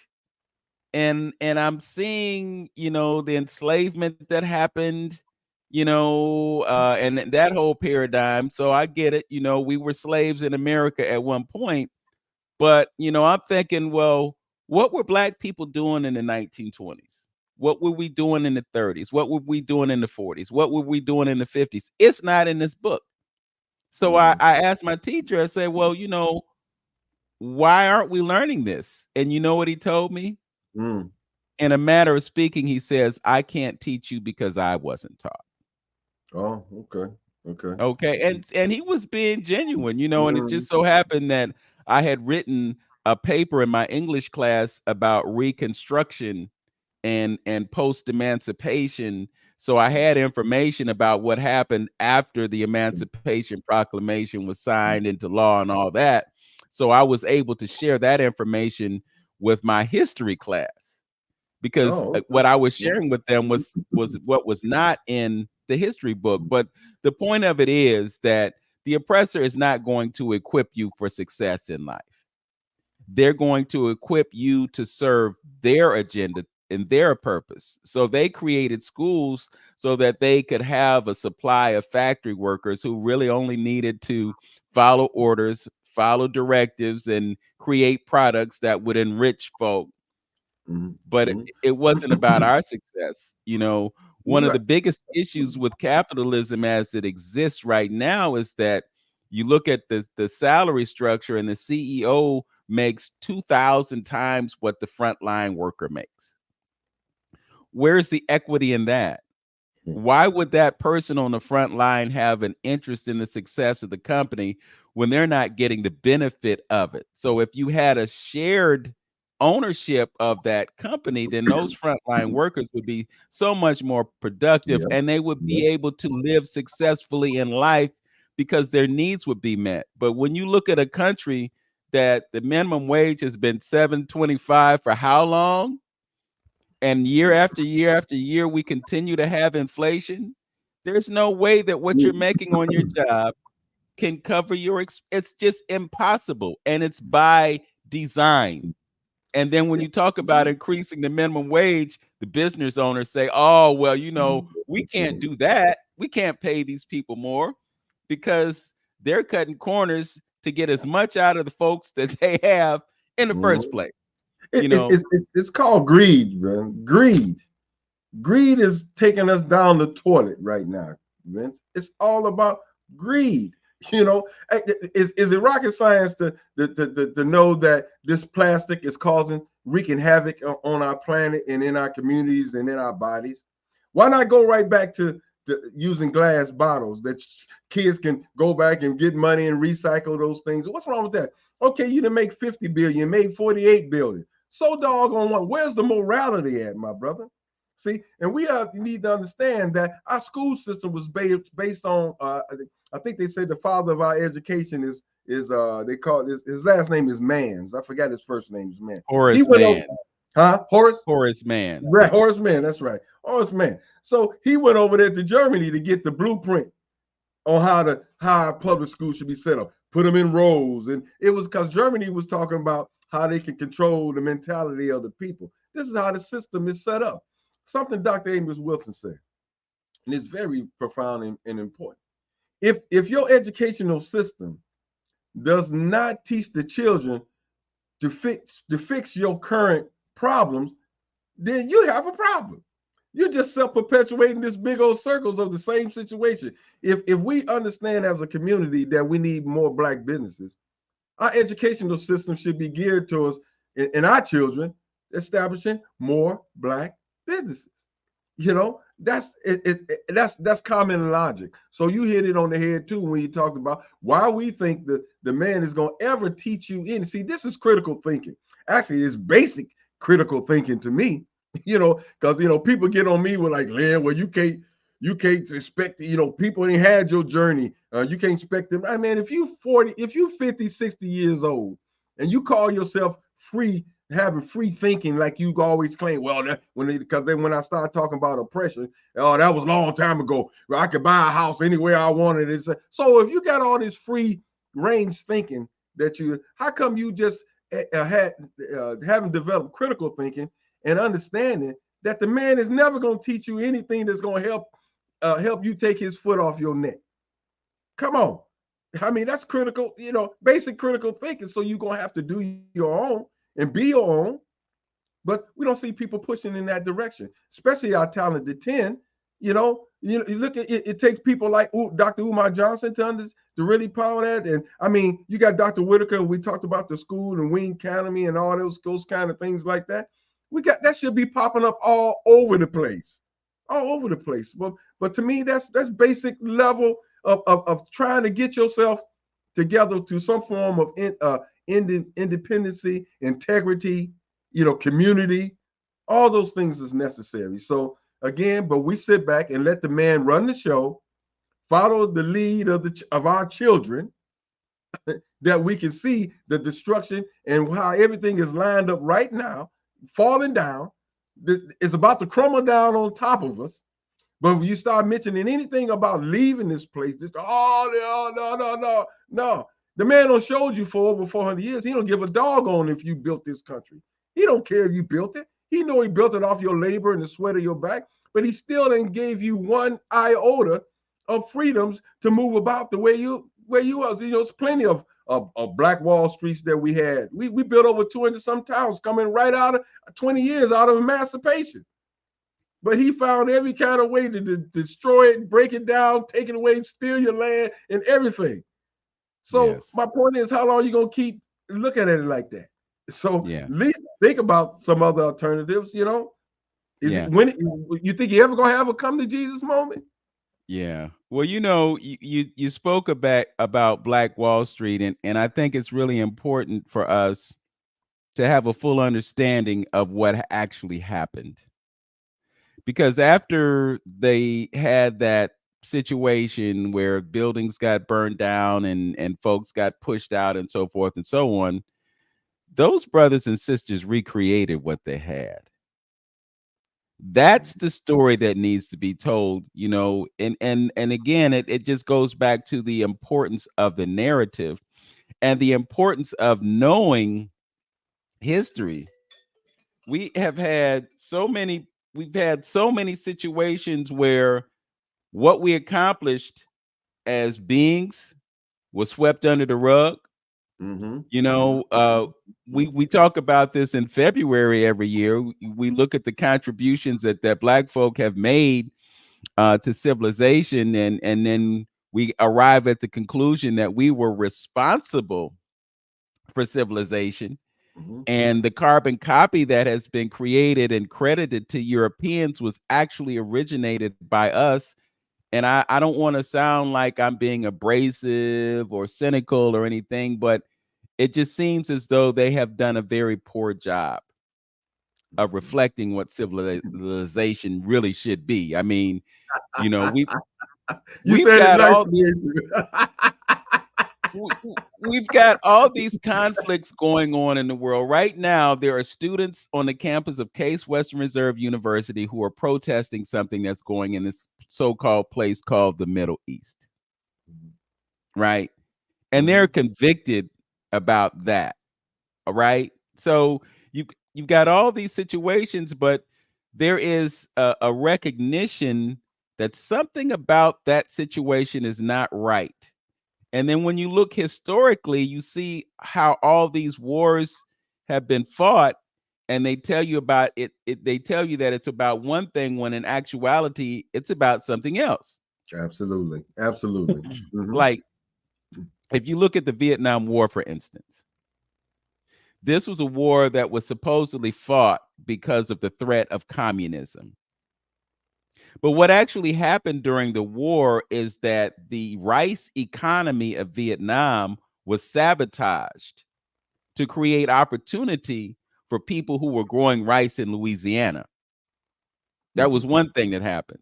and I'm seeing, the enslavement that happened, and that whole paradigm. So I get it. We were slaves in America at one point, but I'm thinking, well, what were black people doing in the 1920s? What were we doing in the 30s? What were we doing in the 40s? What were we doing in the 50s? It's not in this book. So I, Mhm. I asked my teacher, I said, well, why aren't we learning this? And you know what he told me? Mm. In a matter of speaking, he says, I can't teach you because I wasn't taught. Oh, okay. Okay. Okay. And he was being genuine, and it Mm. just so happened that I had written a paper in my English class about Reconstruction and post emancipation. So I had information about what happened after the Emancipation Proclamation was signed into law and all that. So I was able to share that information with my history class, because Oh, what okay. I was Yeah. sharing with them was what was not in the history book. But the point of it is that the oppressor is not going to equip you for success in life. They're going to equip you to serve their agenda and their purpose. So they created schools so that they could have a supply of factory workers who really only needed to follow orders, follow directives, and create products that would enrich folk. Mhm. But Mhm. it wasn't about our success. One of Right. the biggest issues with capitalism as it exists right now is that you look at the salary structure, and the CEO makes 2,000 times what the frontline worker makes. Where's the equity in that? Mm. Why would that person on the front line have an interest in the success of the company when they're not getting the benefit of it? So if you had a shared ownership of that company, then those frontline workers would be so much more productive, Yeah. and they would Yeah. be able to live successfully in life because their needs would be met. But when you look at a country that the minimum wage has been 7.25 for how long? And year after year after year, we continue to have inflation. There's no way that what you're Mm. making on your job can cover it's just impossible. And it's by design. And then when you talk about increasing the minimum wage, the business owners say, oh, well, we can't do that. We can't pay these people more because they're cutting corners to get as much out of the folks that they have in the first Mhm. place. It, You it, know, it's it's called greed, man. Greed. Greed is taking us down the toilet right now, Vince. It's all about greed. You know, is it rocket science to know that this plastic is wreaking havoc on our planet and in our communities and in our bodies? Why not go right back to using glass bottles that kids can go back and get money and recycle those things? What's wrong with that? Okay, you didn't make 50 billion, made 48 billion. So doggone what? Where's the morality at, my brother? See, and we need to understand that our school system was based on. I think they say the father of our education is they call his last name is Mans. I forgot his first name is Man. He Horace went over, Mann. huh? Horace. Horace Mann. Right, Horace Mann. That's right, Horace Mann. So he went over there to Germany to get the blueprint on how public schools should be set up. Put them in rows, and it was because Germany was talking about how they can control the mentality of the people. This is how the system is set up. Something Dr. Amos Wilson said, and it's very profound and important. If your educational system does not teach the children to fix your current problems, then you have a problem. You're just self-perpetuating this big old circles of the same situation. If we understand as a community that we need more black businesses, our educational system should be geared towards in our children establishing more black businesses. That's common logic. So you hit it on the head too when you talked about why we think the man is going to ever teach you in. See, this is critical thinking. Actually, it's basic critical thinking to me. Because people get on me with like, Len, well, you can't expect, people ain't had your journey. You can't expect them. I mean, if you 40, if you 50, 60 years old and you call yourself free, having free thinking like you always claim, well, when I start talking about oppression, oh, that was a long time ago. I could buy a house anywhere I wanted. So if you got all this free range thinking how come you just having developed critical thinking and understanding that the man is never going to teach you anything that's going to help you take his foot off your neck. Come on. I mean, that's critical, basic critical thinking. So you're going to have to do your own and be your own. But we don't see people pushing in that direction, especially our talented 10. You look at it, it takes people like Dr. Umar Johnson to really power that. And I mean, you got Dr. Whitaker, we talked about the school and Wayne Academy and all those kind of things like that. We got that should be popping up all over the place. All over the place. But to me, that's basic level of trying to get yourself together to some form of independency, integrity, community. All those things is necessary. So again, but we sit back and let the man run the show, follow the lead of our children, that we can see the destruction and how everything is lined up right now, falling down. It's about to crumble down on top of us. But when you start mentioning anything about leaving this place, no. The man done showed you for over 400 years. He don't give a doggone if you built this country. He don't care if you built it. He know he built it off your labor and the sweat of your back, but he still didn't give you one iota of freedoms to move about the way you was. It's plenty of Black Wall Streets that we had. We built over 200 some towns coming right out of 20 years out of emancipation. But he found every kind of way to destroy it, break it down, take it away, steal your land and everything. So yes. My point is, how long are you going to keep looking at it like that? So at least think about some other alternatives, When you think you ever going to have a come to Jesus moment? Yeah. Well, you spoke about Black Wall Street, and I think it's really important for us to have a full understanding of what actually happened. Because after they had that situation where buildings got burned down and folks got pushed out and so forth and so on, those brothers and sisters recreated what they had. That's the story that needs to be told, and again, it just goes back to the importance of the narrative and the importance of knowing history. We've had so many situations where what we accomplished as beings was swept under the rug. Mm-hmm. We talk about this in February every year. We look at the contributions that Black folk have made to civilization, and then we arrive at the conclusion that we were responsible for civilization. Mm-hmm. And the carbon copy that has been created and credited to Europeans was actually originated by us. And I don't want to sound like I'm being abrasive or cynical or anything, but it just seems as though they have done a very poor job of reflecting what civilization really should be. I mean, we've got all these conflicts going on in the world. Right now, there are students on the campus of Case Western Reserve University who are protesting something that's going in this so-called place called the Middle East. Right? And they're convicted about that. All right. So you've got all these situations, but there is a recognition that something about that situation is not right. And then when you look historically, you see how all these wars have been fought, and they tell you about it. They tell you that it's about one thing when in actuality, it's about something else. Absolutely. Mm-hmm. Like, if you look at the Vietnam War, for instance, this was a war that was supposedly fought because of the threat of communism. But what actually happened during the war is that the rice economy of Vietnam was sabotaged to create opportunity for people who were growing rice in Louisiana. That was one thing that happened.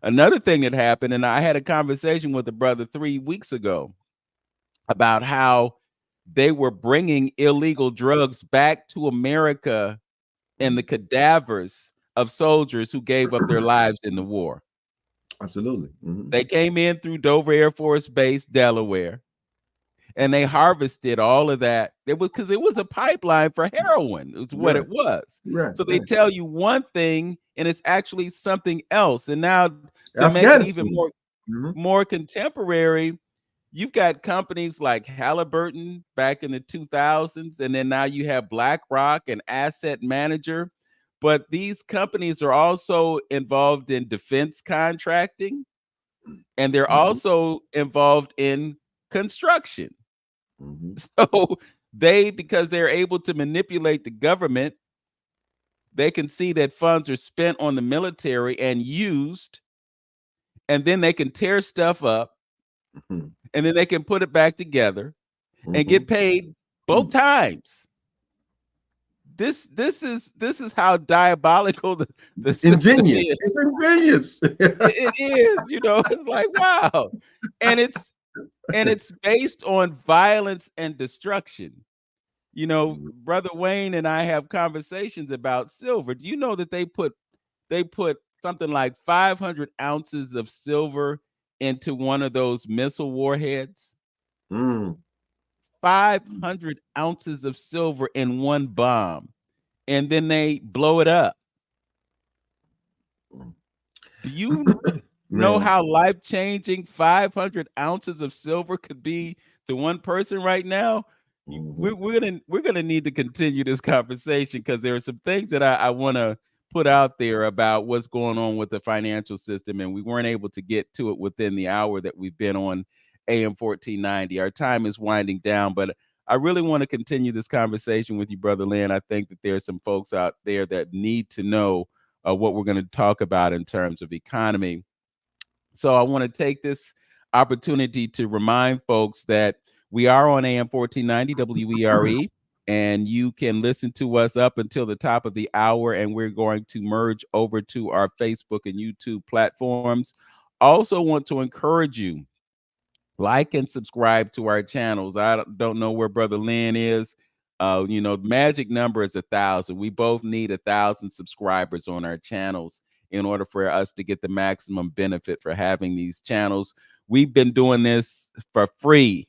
Another thing that happened, and I had a conversation with a brother 3 weeks ago about how they were bringing illegal drugs back to America and the cadavers of soldiers who gave up their lives in the war. Absolutely. Mm-hmm. They came in through Dover Air Force Base, Delaware, and they harvested all of that. It was because it was a pipeline for heroin. It's what Right, it was. right, So they right. tell you one thing, and it's actually something else. And now to make it even Afghanistan. Hmm. more contemporary, you've got companies like Halliburton back in the 2000s, and then now you have BlackRock and Asset Manager. But these companies are also involved in defense contracting, and they're Hmm. also involved in construction. Hmm. So because they're able to manipulate the government, they can see that funds are spent on the military and used, and then they can tear stuff up, Hmm. and then they can put it back together and Hmm. get paid both times. This is how diabolical the system Ingenious. is. It's ingenious. It is, it's like wow. And it's based on violence and destruction. Brother Wayne and I have conversations about silver. Do you know that they put something like 500 ounces of silver into one of those missile warheads? Mm. 500 ounces of silver in one bomb, and then they blow it up. Do you know Man. how life-changing 500 ounces of silver could be to one person right now? Mhm. We're gonna need to continue this conversation because there are some things that I want to put out there about what's going on with the financial system, and we weren't able to get to it within the hour that we've been on AM 1490. Our time is winding down, but I really want to continue this conversation with you, Brother Lynn. I think that there's some folks out there that need to know what we're going to talk about in terms of economy. So I want to take this opportunity to remind folks that we are on AM 1490 WERE, and you can listen to us up until the top of the hour, and we're going to merge over to our Facebook and YouTube platforms. Also want to encourage you, like and subscribe to our channels. I don't know where Brother Lynn is. Magic number is 1,000. We both need 1,000 subscribers on our channels in order for us to get the maximum benefit for having these channels. We've been doing this for free.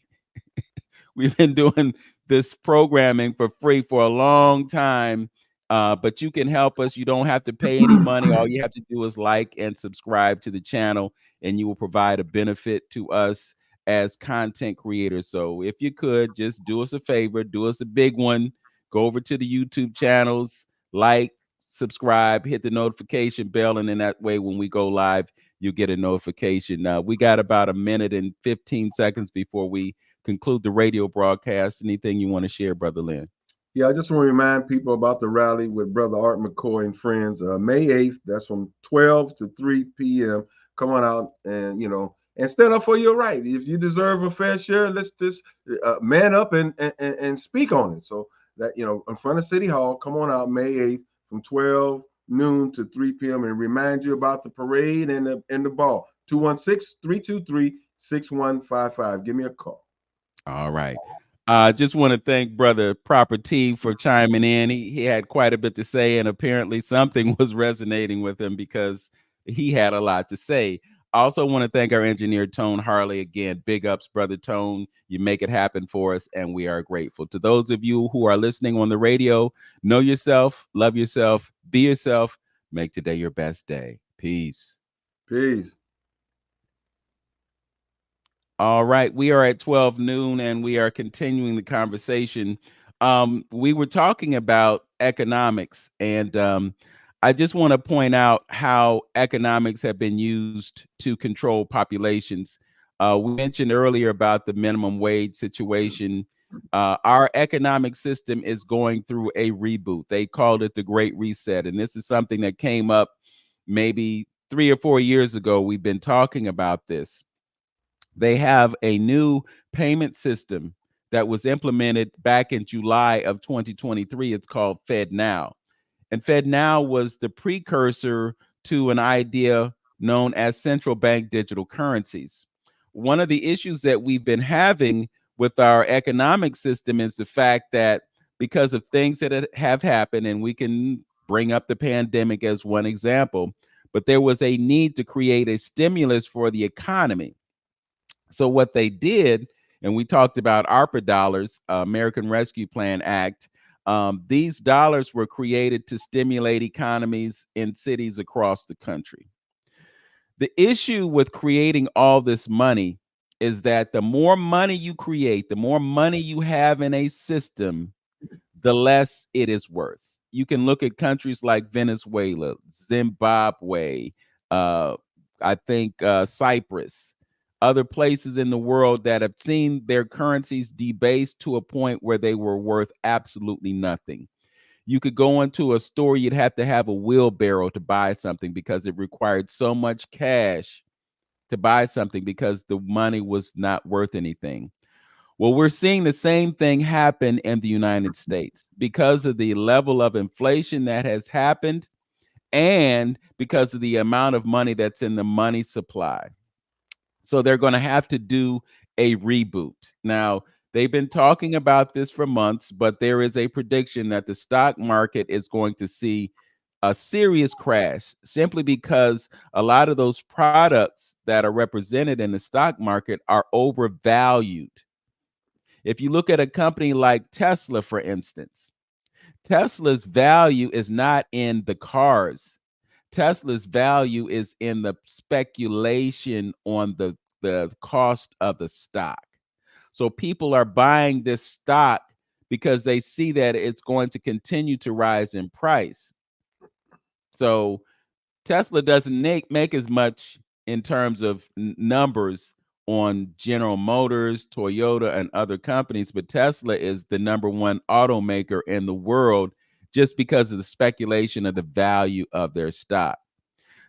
We've been doing this programming for free for a long time. But you can help us. You don't have to pay any money. All you have to do is like and subscribe to the channel, and you will provide a benefit to us as content creators. So if you could just do us a favor, do us a big one, go over to the YouTube channels, like, subscribe, hit the notification bell, and in that way, when we go live, you get a notification. We got about a minute and 15 seconds before we conclude the radio broadcast. Anything you want to share, Brother Lynn? Yeah, I just want to remind people about the rally with Brother Art McCoy and friends, May 8th. That's from 12 to 3 p.m. Come on out and stand up for your right. If you deserve a fair share, let's just man up and speak on it. So that, in front of City Hall, come on out May 8th from 12 noon to 3 p.m. and remind you about the parade and the ball. 216-323-6155. Give me a call. All right. Just want to thank Brother Proper T for chiming in. He had quite a bit to say, and apparently something was resonating with him because he had a lot to say. I also want to thank our engineer, Tone Harley. Again, big ups, Brother Tone. You make it happen for us, and we are grateful. To those of you who are listening on the radio, know yourself, love yourself, be yourself, make today your best day. Peace. Peace. All right, we are at 12 noon and we are continuing the conversation. We were talking about economics, and I just want to point out how economics have been used to control populations. We mentioned earlier about the minimum wage situation. Our economic system is going through a reboot. They called it the Great Reset, and this is something that came up maybe 3 or 4 years ago. We've been talking about this. They have a new payment system that was implemented back in July of 2023. It's called FedNow. And FedNow was the precursor to an idea known as central bank digital currencies. One of the issues that we've been having with our economic system is the fact that because of things that have happened, and we can bring up the pandemic as one example, but there was a need to create a stimulus for the economy. So what they did and we talked about ARPA dollars, American Rescue Plan Act. These dollars were created to stimulate economies in cities across the country. The issue with creating all this money is that the more money you create, the more money you have in a system, the less it is worth. You can look at countries like Venezuela, Zimbabwe, uh, I think Cyprus, other places in the world that have seen their currencies debased to a point where they were worth absolutely nothing. You could go into a store, you'd have to have a wheelbarrow to buy something because it required so much cash to buy something because the money was not worth anything. Well, we're seeing the same thing happen in the United States because of the level of inflation that has happened and because of the amount of money that's in the money supply. So they're going to have to do a reboot. Now, they've been talking about this for months, but there is a prediction that the stock market is going to see a serious crash simply because a lot of those products that are represented in the stock market are overvalued. If you look at a company like Tesla, for instance, Tesla's value is not in the cars. Tesla's value is in the speculation on the cost of the stock. So people are buying this stock because they see that it's going to continue to rise in price. So Tesla doesn't make as much in terms of numbers on General Motors, Toyota, and other companies, but Tesla is the number one automaker in the world just because of the speculation of the value of their stock.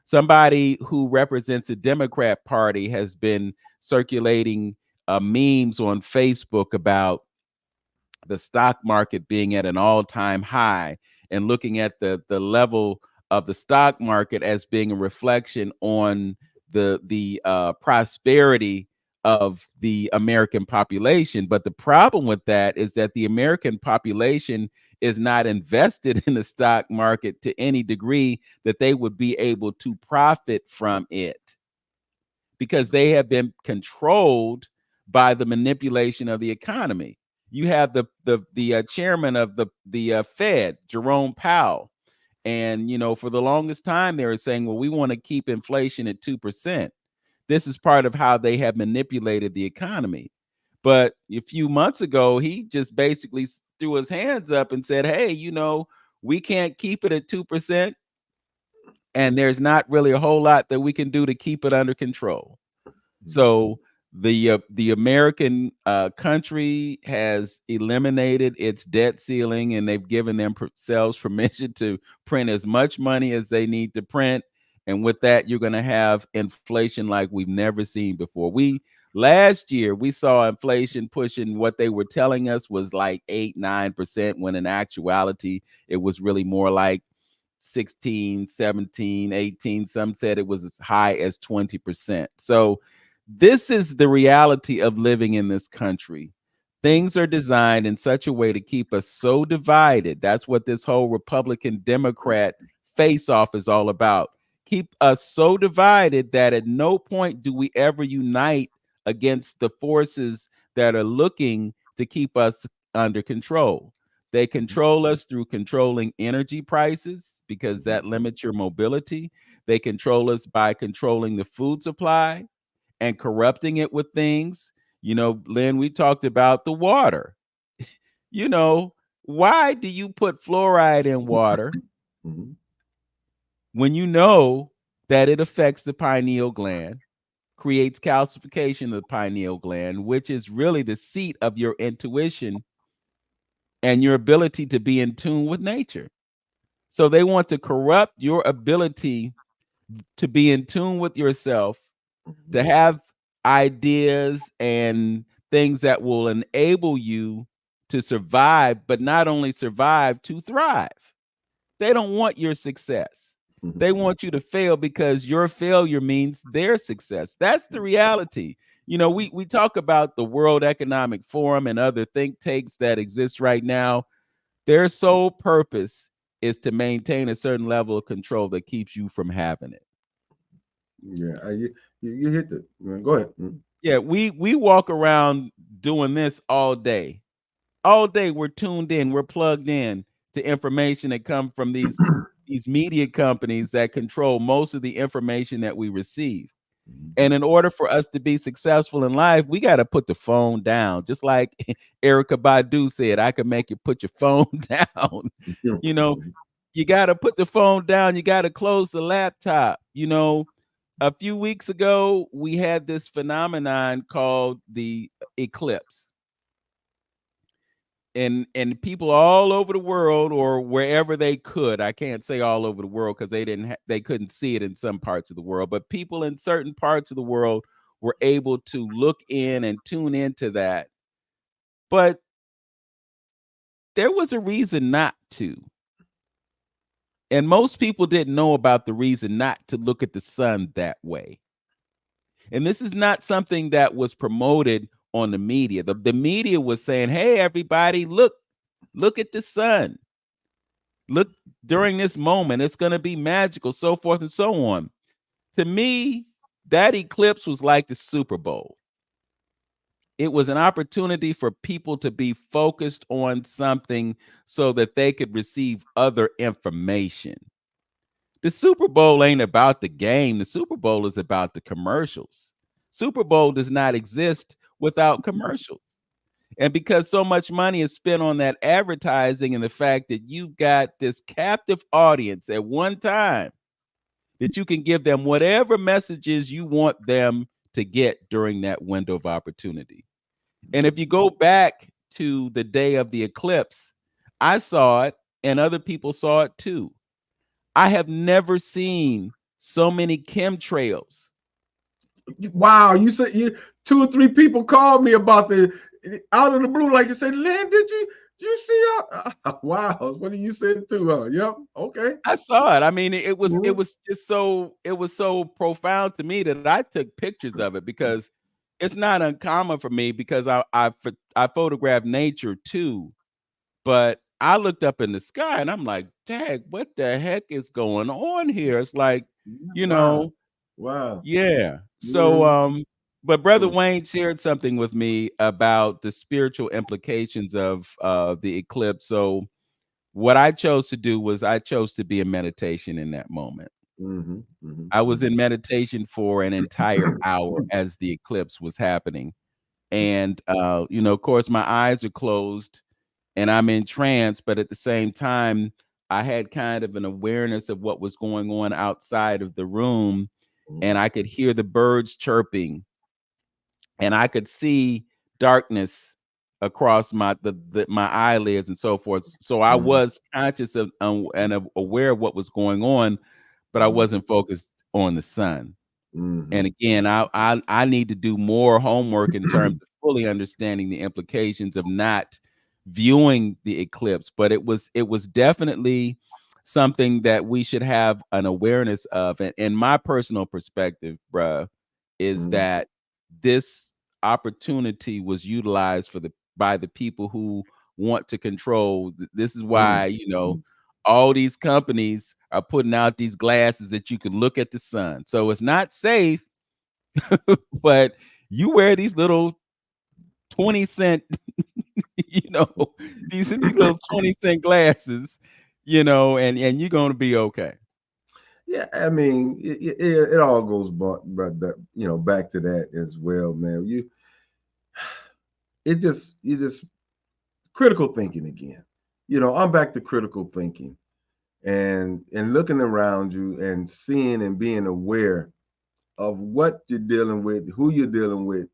Somebody who represents the Democrat Party has been circulating memes on Facebook about the stock market being at an all-time high and looking at the level of the stock market as being a reflection on the prosperity of the American population. But the problem with that is that the American population is not invested in the stock market to any degree that they would be able to profit from it because they have been controlled by the manipulation of the economy. You have the chairman of the Fed, Jerome Powell, and for the longest time they were saying, well, we want to keep inflation at 2%. This is part of how they have manipulated the economy. But a few months ago, he just basically threw his hands up and said, hey, we can't keep it at 2%. And there's not really a whole lot that we can do to keep it under control. So the American country has eliminated its debt ceiling, and they've given themselves permission to print as much money as they need to print. And with that, you're going to have inflation like we've never seen before. Last year we saw inflation pushing what they were telling us was like 8-9%, when in actuality it was really more like 16, 17, 18. Some said it was as high as 20%. So this is the reality of living in this country. Things are designed in such a way to keep us so divided. That's what this whole Republican Democrat face off is all about. Keep us so divided that at no point do we ever unite against the forces that are looking to keep us under control. They control us through controlling energy prices because that limits your mobility. They control us by controlling the food supply and corrupting it with things. Lynn, we talked about the water. Why do you put fluoride in water when you know that it affects the pineal gland, creates calcification of the pineal gland, which is really the seat of your intuition and your ability to be in tune with nature? So they want to corrupt your ability to be in tune with yourself, to have ideas and things that will enable you to survive, but not only survive, to thrive. They don't want your success. They want you to fail because your failure means their success. That's the reality. We talk about the World Economic Forum and other think tanks that exist right now. Their sole purpose is to maintain a certain level of control that keeps you from having it. Yeah, you hit it. Go ahead. Yeah, we walk around doing this all day. All day we're tuned in, we're plugged in to information that come from these media companies that control most of the information that we receive. And Mhm. in order for us to be successful in life, we got to put the phone down. Just like Erica Badu said, I can make you put your phone down. You know, you got to put the phone down. You got to close the laptop. A few weeks ago, we had this phenomenon called the eclipse. And people all over the world, or wherever they could, I can't say all over the world because they couldn't see it in some parts of the world, but people in certain parts of the world were able to look in and tune into that. But there was a reason not to. And most people didn't know about the reason not to look at the sun that way. And this is not something that was promoted on the media. The media was saying, hey, everybody, look at the sun. Look, during this moment, it's going to be magical, so forth and so on. To me, that eclipse was like the Super Bowl. It was an opportunity for people to be focused on something so that they could receive other information. The Super Bowl ain't about the game. The Super Bowl is about the commercials. Super Bowl does not exist without commercials. And because so much money is spent on that advertising and the fact that you've got this captive audience at one time, that you can give them whatever messages you want them to get during that window of opportunity. And if you go back to the day of the eclipse, I saw it and other people saw it too. I have never seen so many chemtrails. Wow, you said you 2 or 3 people called me about the out of the blue, like you said, Lynn, did you see wow, what did you say it too? Yep, okay. I saw it. I mean, it Mhm. was just so profound to me that I took pictures of it because it's not uncommon for me because I photograph nature too. But I looked up in the sky and I'm like, "Dang, what the heck is going on here?" It's like, you Wow, know, wow. yeah. So, Mhm. but Brother Wayne shared something with me about the spiritual implications of the eclipse. So, what I chose to do was I chose to be in meditation in that moment. Mhm, mhm, I was in mhm. meditation for an entire hour as the eclipse was happening. And of course my eyes are closed and I'm in trance, but at the same time, I had kind of an awareness of what was going on outside of the room, Mhm, and I could hear the birds chirping, and I could see darkness across my eyelids and so forth. So I mhm, was conscious of aware of what was going on, but I mhm, wasn't focused on the sun. And mhm. again, I need to do more homework in terms of fully understanding the implications of not viewing the eclipse, but it was definitely something that we should have an awareness of. And my personal perspective, bruh, is Mhm, that this opportunity was utilized by the people who want to control. This is mhm, why, mhm. all these companies are putting out these glasses that you can look at the sun. So it's not safe, but you wear these little 20 cent, you know, these little 20 cent glasses, and you're gonna be okay. Yeah, I mean, it all goes but that back to that as well, man. You just critical thinking again. I'm back to critical thinking and looking around you and seeing and being aware of what you're dealing with, who you're dealing with,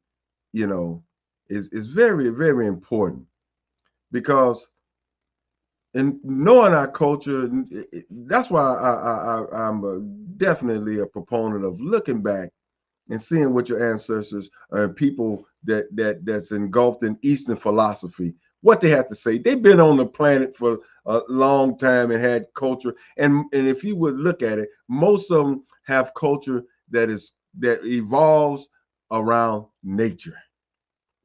you know, is very, very important because in knowing our culture, that's why I'm definitely a proponent of looking back and seeing what your ancestors and people that's engulfed in Eastern philosophy, what they have to say. They've been on the planet for a long time and had culture. And if you would look at it, most of them have culture that evolves around nature.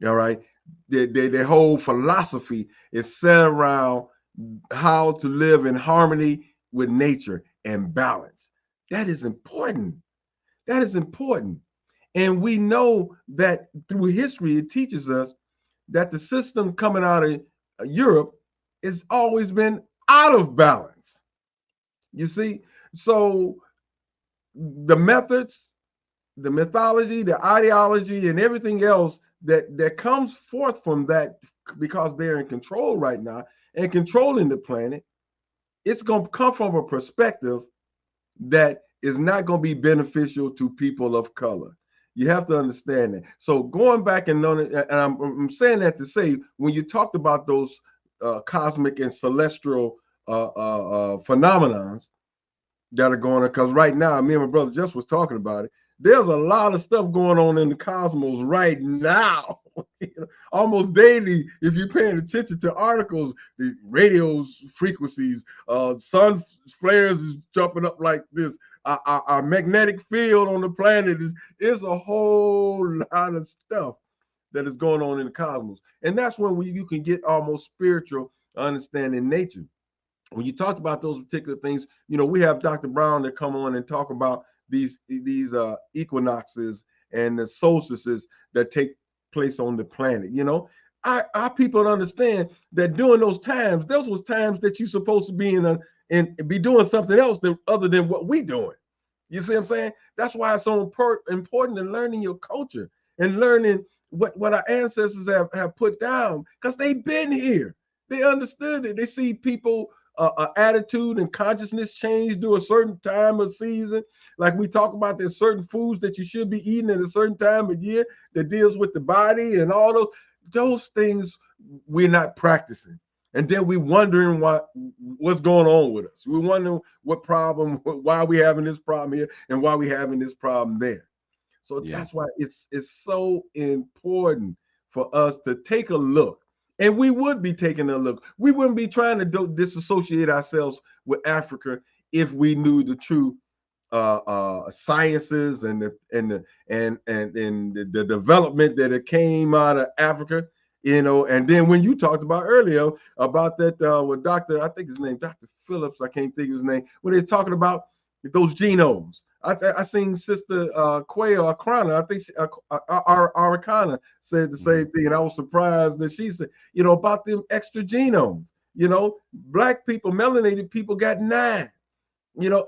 All right. Their whole philosophy is set around how to live in harmony with nature and balance. That is important. That is important. And we know that through history, it teaches us that the system coming out of Europe has always been out of balance. You see? So the methods, the mythology, the ideology, and everything else that comes forth from that, because they're in control right now and controlling the planet, it's going to come from a perspective that is not going to be beneficial to people of color. You have to understand that. So going back and knowing, and I'm saying that to say, when you talked about those cosmic and celestial phenomenons that are going on, because right now, me and my brother just was talking about it. There's a lot of stuff going on in the cosmos right now. Almost daily, if you're paying attention to articles, the radio's frequencies, sun flares is jumping up like this. Our magnetic field on the planet is a whole lot of stuff that is going on in the cosmos. And that's when you can get almost spiritual understanding nature. When you talked about those particular things, we have Dr. Brown that come on and talk about these equinoxes and the solstices that take place on the planet. Our people understand that during those was times that you're supposed to be and be doing something else other than what we doing. You see what I'm saying? That's why it's so important in learning your culture and learning what our ancestors have put down, because they've been here. They understood it. They see people attitude and consciousness change through a certain time of season. Like we talk about, there's certain foods that you should be eating at a certain time of year that deals with the body and all those things we're not practicing. And then we wondering what's going on with us. We wondering what problem, why we having this problem here and why we having this problem there. So that's why it's so important for us to take a look. And we would be taking a look. We wouldn't be trying to disassociate ourselves with Africa if we knew the true sciences and the development that it came out of Africa. And then when you talked about earlier about that with I think his name, Dr. Phillips, I can't think of his name, when they're talking about those genomes. I seen Sister Quayle Arcana, I think Arcana said the same thing, and I was surprised that she said, about them extra genomes. Black people, melanated people got 9.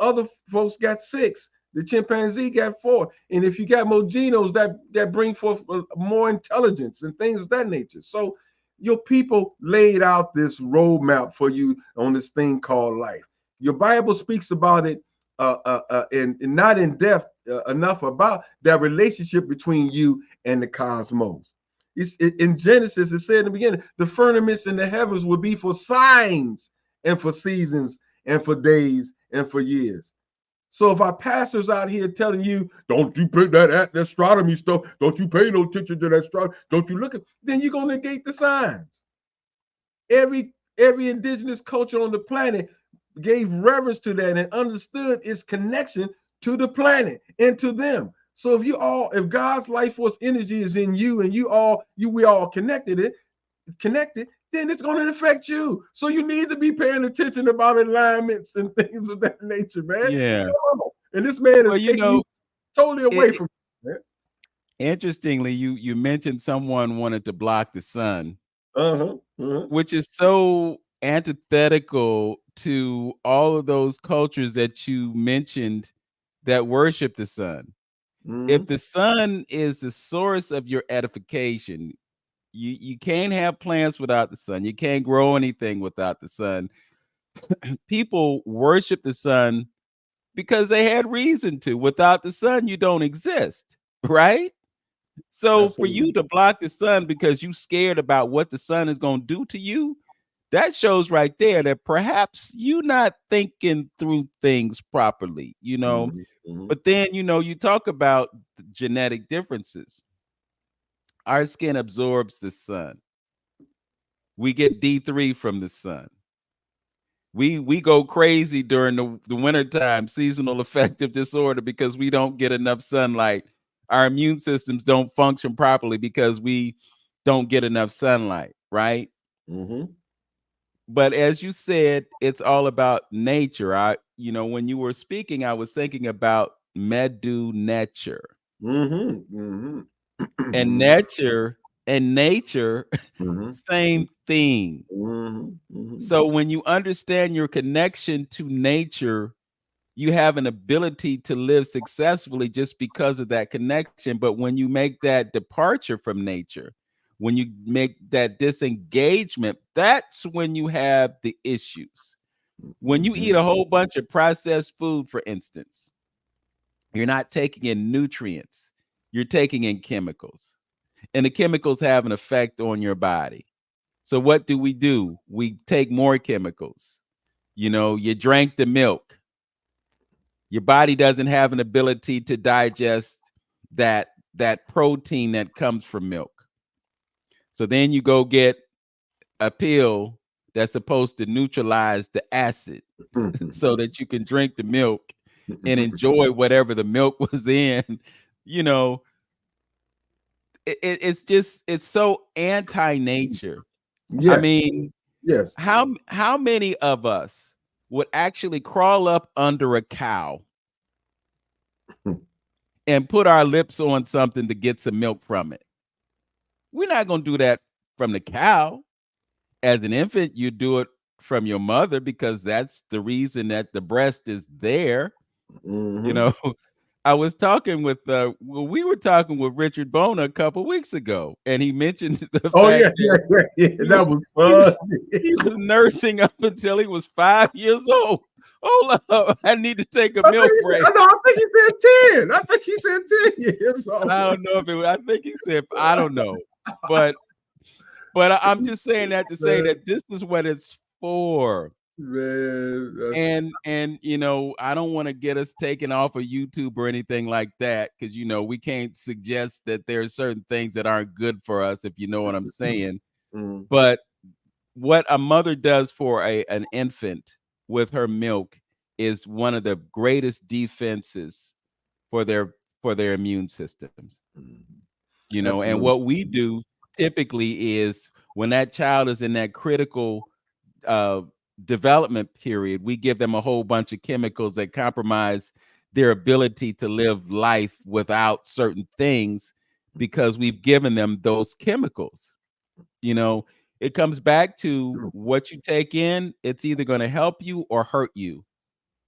Other folks got 6. The chimpanzee got 4. And if you got more genomes, that bring forth more intelligence and things of that nature. So your people laid out this roadmap for you on this thing called life. Your Bible speaks about it and not in depth enough about that relationship between you and the cosmos. In Genesis, it said in the beginning, the firmaments in the heavens would be for signs and for seasons and for days and for years. So if our pastors out here telling you, don't you put that astronomy stuff, don't you pay no attention to that astronomy, don't you look at, then you're going to negate the signs. Every indigenous culture on the planet gave reverence to that and understood its connection to the planet and to them. So if God's life force energy is in you and we all connected, then it's going to affect you. So you need to be paying attention about alignments and things of that nature, man. Yeah. And this man is taking you totally away from you, man. Interestingly, you mentioned someone wanted to block the sun, which is so antithetical to all of those cultures that you mentioned that worship the sun. If the sun is the source of your edification, you can't have plants without the sun. You can't grow anything without the sun. People worship the sun because they had reason to. Without the sun, you don't exist, right? So for you to block the sun because you're scared about what the sun is going to do to you, that shows right there that perhaps you're not thinking through things properly, But then, you talk about the genetic differences. Our skin absorbs the sun. We get D3 from the sun. We go crazy during the wintertime, seasonal affective disorder, because we don't get enough sunlight. Our immune systems don't function properly because we don't get enough sunlight, right? But as you said, it's all about nature. When you were speaking, I was thinking about Medu nature. And Mm-hmm. nature same thing. Mm-hmm. So when you understand your connection to nature, you have an ability to live successfully just because of that connection. But when you make that departure from nature, when you make that disengagement, that's when you have the issues. When you eat a whole bunch of processed food, for instance, you're not taking in nutrients, you're taking in chemicals, and the chemicals have an effect on your body. So what do? We take more chemicals. You drank the milk. Your body doesn't have an ability to digest that that protein that comes from milk. So then you go get a pill that's supposed to neutralize the acid so that you can drink the milk and enjoy whatever the milk was in. You know, it's so anti-nature. I Yes. mean, Yes. how many of us would actually crawl up under a cow and put our lips on something to get some milk from it? We're not going to do that from the cow. As an infant, you do it from your mother because that's the reason that the breast is there. You Mm-hmm. know, I was talking with we were talking with Richard Bona a couple weeks ago, and he mentioned the Oh yeah, fact yeah, that yeah, yeah. he was That was he was fun. he was nursing up until he was 5 years old. Hold up, I need to take a I think milk he said, break. no, I think he said 10. I think he said 10 years I old. don't know if it was, I think he said, I don't know, but I'm just saying that to say Man, that this is what it's for. man, that's And I don't want to get us taken off of YouTube or anything like that, because we can't suggest that there are certain things that aren't good for us, if you know what I'm saying. mm, But what a mother does for an infant with her milk is one of the greatest defenses for their immune systems. mm. And Absolutely. what we do typically is when that child is in that critical uh, development period, we give them a whole bunch of chemicals that compromise their ability to live life without certain things because we've given them those chemicals. You know, it comes back to True. what you take in, it's either going to help you or hurt you.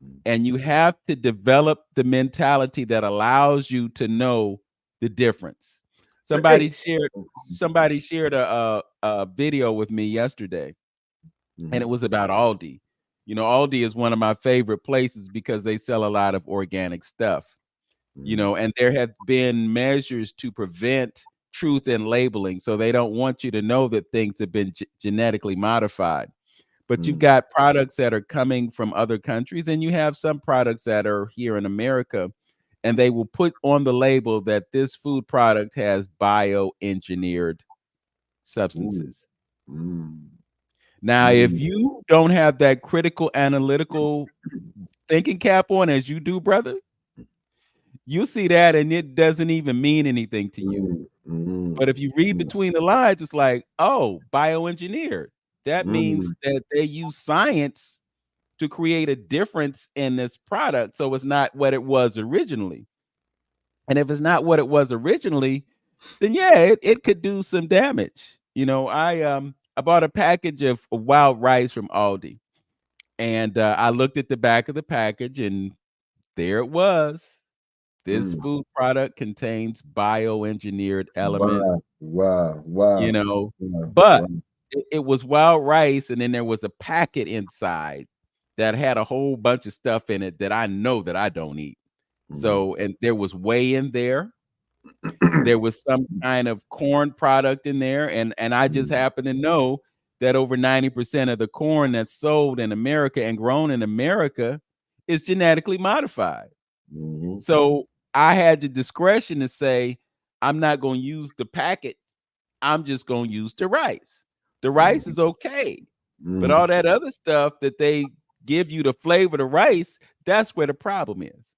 Mm. And you have to develop the mentality that allows you to know the difference. Hey. Somebody shared a video with me yesterday, and it Mhm, was about Aldi. Aldi is one of my favorite places because they sell a lot of organic stuff. mhm, And there have been measures to prevent truth in labeling, so they don't want you to know that things have been genetically modified. But you've mhm, got products that are coming from other countries, and you have some products that are here in America, and they will put on the label that this food product has bioengineered ooh, substances. mm, Now, if mm, you don't have that critical analytical thinking cap on as you do, brother, you see that and it doesn't even mean anything to you. mm, mm, But if you read mm, between the lines, it's like, oh, bioengineered. That means mm, that they use science to create a difference in this product. So it's not what it was originally. And if it's not what it was originally, then yeah, it could do some damage. I bought a package of wild rice from Aldi, and I looked at the back of the package, and there it was. This mm. food product contains bioengineered elements, Wow, wow, you wow, know, wow, but wow. it was wild rice, and then there was a packet inside that had a whole bunch of stuff in it that I know that I don't eat. Mhm. So, and there was whey in there. There was some kind of corn product in there, and I just Mhm, happen to know that over 90% of the corn that's sold in America and grown in America is genetically modified. mhm, So I had the discretion to say, I'm not going to use the packet. I'm just going to use the rice. The rice mhm, is okay. But mhm, all that other stuff that they give you to flavor the rice, that's where the problem is.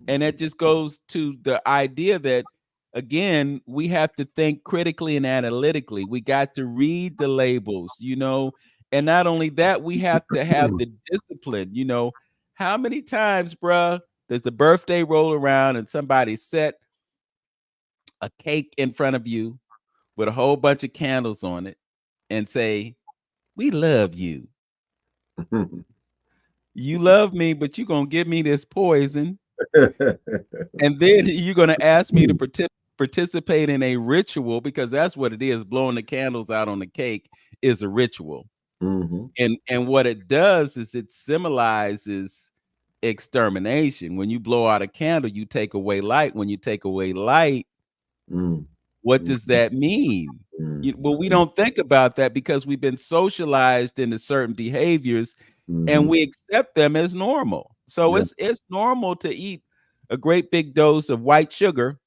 And that just goes to the idea that, again, we have to think critically and analytically. We got to read the labels, and not only that, we have to have mhm. the discipline. How many times, bruh, does the birthday roll around and somebody set a cake in front of you with a whole bunch of candles on it and say, "We love you. You love me, but you're gonna give me this poison, and then you're gonna ask me to participate in a ritual because that's what it is. Blowing the candles out on the cake is a ritual, Mhm. and what it does is it symbolizes extermination. When you blow out a candle, you take away light. When you take away light, Mm. what does Mhm. that mean? Mm. Well, we don't think about that because we've been socialized into certain behaviors and Mhm. we accept them as normal. So Yeah. it's normal to eat a great big dose of white sugar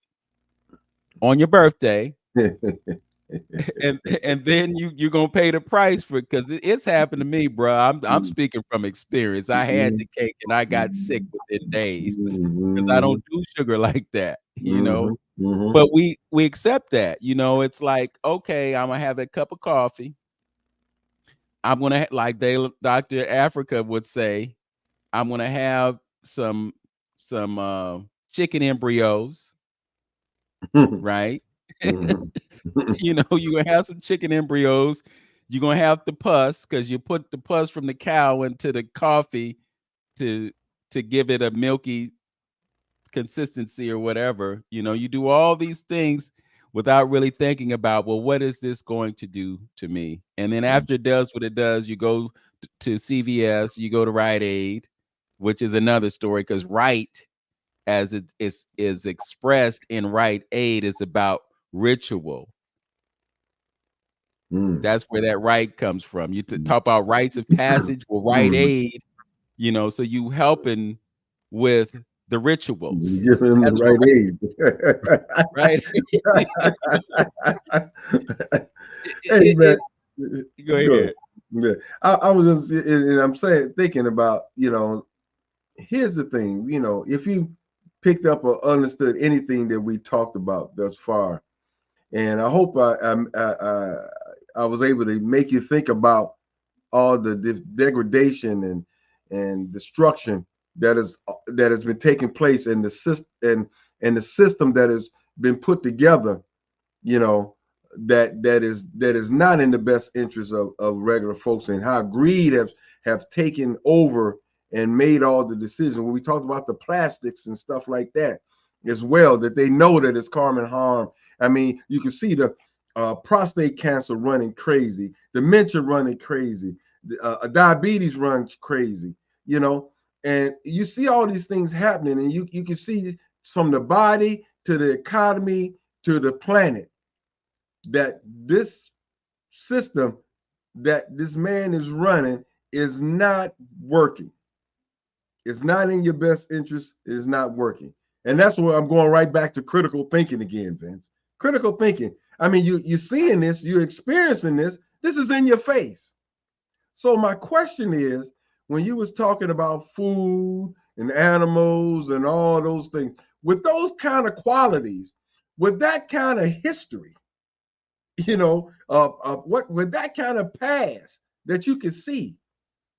on your birthday, and then you're gonna pay the price for it because it's happened to me, bro. I'm Mm. speaking from experience. I had Mhm. the cake and I got sick Mhm. within days because I don't Mhm. do sugar like that, you know. Mhm. Mhm. But we accept that, you know. It's like, okay, I'm gonna have a cup of coffee. I'm gonna like Dr. Africa would say, I'm gonna have some some chicken embryos, Mhm. right? Mhm. You know, you're gonna have some chicken embryos. You're gonna have the pus because you put the pus from the cow into the coffee to give it a milky consistency or whatever. You know, you do all these things without really thinking about, well, what is this going to do to me? And then after it does what it does, you go to CVS, you go to Rite Aid, which is another story because Rite, as it is expressed in Rite Aid, is about ritual. Mm. That's where that right comes from. You talk about rites of passage or Rite Mhm. Aid, you know, so you helping with the rituals. Give him the That's right age. right. Hey man, Go good. ahead. Yeah. I was just, and I'm saying, thinking about, here's the thing, if you picked up or understood anything that we talked about thus far, and I hope I was able to make you think about all the degradation and destruction that has been taking place in the system and the system that has been put together, you know, that is not in the best interest of regular folks, and how greed have taken over and made all the decisions. When we talked about the plastics and stuff like that as well, that they know that it's causing harm. I mean, you can see the prostate cancer running crazy, dementia running crazy, diabetes runs crazy, you know, and you see all these things happening, and you can see from the body to the economy to the planet that this system that this man is running is not working. It's not in your best interest. It is not working. And that's where I'm going right back to critical thinking again, Vince. Critical thinking. I mean, you're seeing this, you're experiencing this. This is in your face. So my question is, when you was talking about food and animals and all those things, with those kind of qualities, with that kind of history, what with that kind of past that you can see,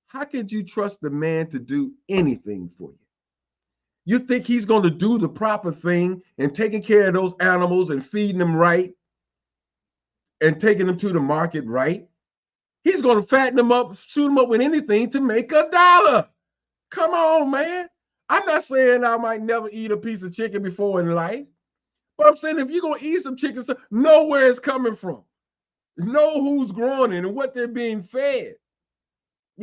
how could you trust the man to do anything for you? You think he's going to do the proper thing and taking care of those animals and feeding them right and taking them to the market right? He's going to fatten them up, shoot them up with anything to make a dollar. Come on, man. I'm not saying I might never eat a piece of chicken before in life, but I'm saying if you're going to eat some chicken, know where it's coming from. Know who's growing it and what they're being fed,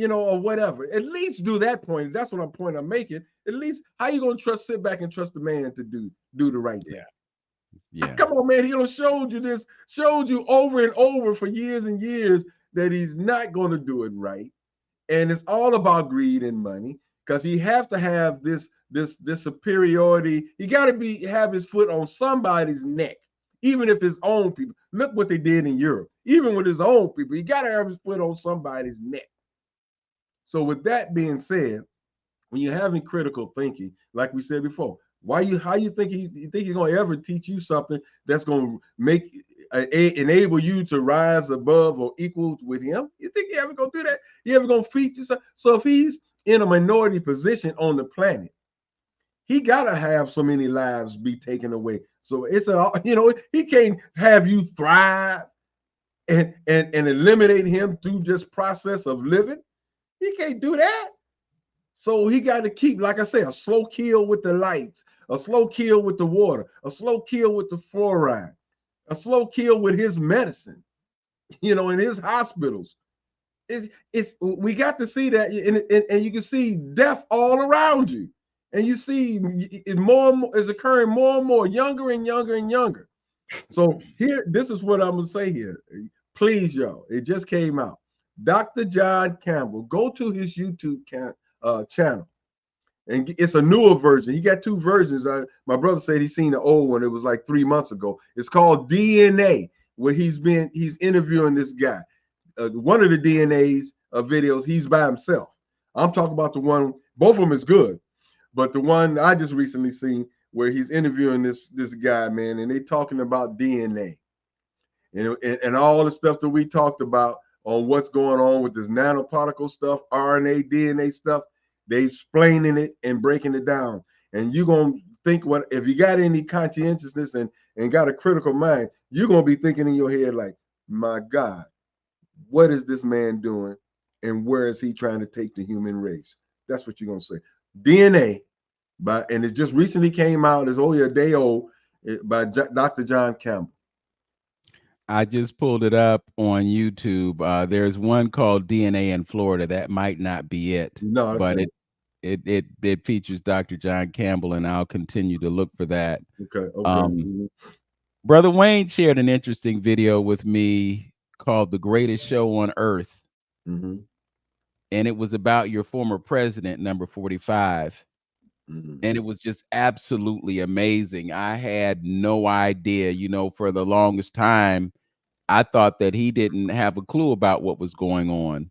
or whatever. At least do that point. That's what I'm making. At least how you gonna sit back and trust the man to do the right thing? Yeah. Yeah. Come on, man. He done showed you this, showed you over and over for years and years that he's not gonna do it right. And it's all about greed and money because he has to have this superiority. He got to have his foot on somebody's neck, even if his own people. Look what they did in Europe. Even with his own people, he got to have his foot on somebody's neck. So with that being said, when you're having critical thinking, like we said before, how you think you think he's going to ever teach you something that's going to make enable you to rise above or equal with him? You think he ever going to do that? You ever going to feed yourself? So if he's in a minority position on the planet, he gotta have so many lives be taken away. So it's a, he can't have you thrive and eliminate him through just process of living. He can't do that. So he got to keep, like I say, a slow kill with the lights, a slow kill with the water, a slow kill with the fluoride, a slow kill with his medicine, in his hospitals. It's we got to see that, and you can see death all around you, and you see it more and more is occurring more and more, younger and younger and younger. So here, this is what I'm gonna say here. Please, y'all, it just came out. Dr. John Campbell, go to his YouTube channel, and it's a newer version. He got two versions. My brother said he's seen the old one. It was like 3 months ago. It's called DNA, where he's interviewing this guy. One of the DNA's videos, he's by himself. I'm talking about the one. Both of them is good, but the one I just recently seen where he's interviewing this guy, man, and they talking about DNA and all the stuff that we talked about on what's going on with this nanoparticle stuff, RNA, DNA stuff. They explaining it and breaking it down. And you're gonna think, what if you got any conscientiousness and got a critical mind, you're gonna be thinking in your head like, my God, what is this man doing? And where is he trying to take the human race? That's what you're gonna say. DNA, and it just recently came out, it's only a day old, by Dr. John Campbell. I just pulled it up on YouTube. There's one called DNA in Florida. That might not be it. No, but it features Dr. John Campbell, and I'll continue to look for that. Okay. Brother Wayne shared an interesting video with me called "The Greatest Show on Earth," and it was about your former president, number 45. And it was just absolutely amazing. I had no idea, for the longest time, I thought that he didn't have a clue about what was going on.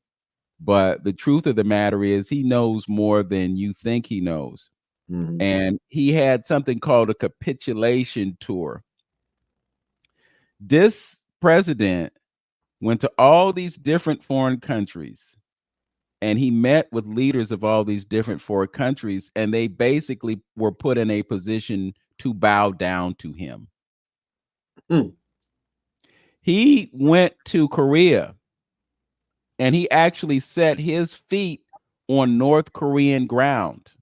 But the truth of the matter is he knows more than you think he knows. And he had something called a capitulation tour. This president went to all these different foreign countries, and he met with leaders of all these different foreign countries, and they basically were put in a position to bow down to him. He went to Korea, and he actually set his feet on North Korean ground.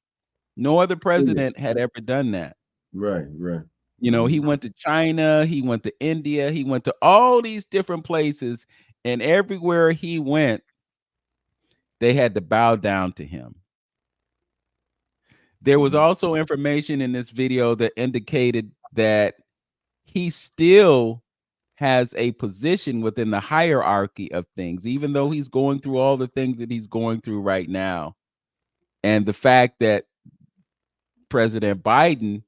No other president had ever done that. Right. He went to China, he went to India, he went to all these different places, and everywhere he went, they had to bow down to him. There was also information in this video that indicated that he still has a position within the hierarchy of things, even though he's going through all the things that he's going through right now. And the fact that President Biden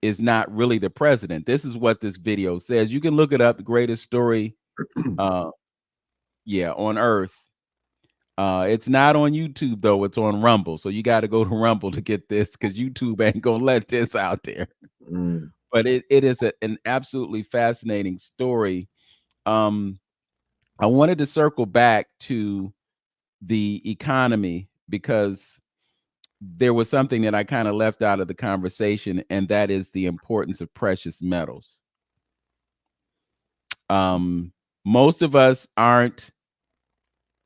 is not really the president. This is what this video says. You can look it up, the greatest story on earth. It's not on YouTube, though. It's on Rumble. So you got to go to Rumble to get this, because YouTube ain't going to let this out there. But it is an absolutely fascinating story. I wanted to circle back to the economy, because there was something that I kind of left out of the conversation, and that is the importance of precious metals. Most of us aren't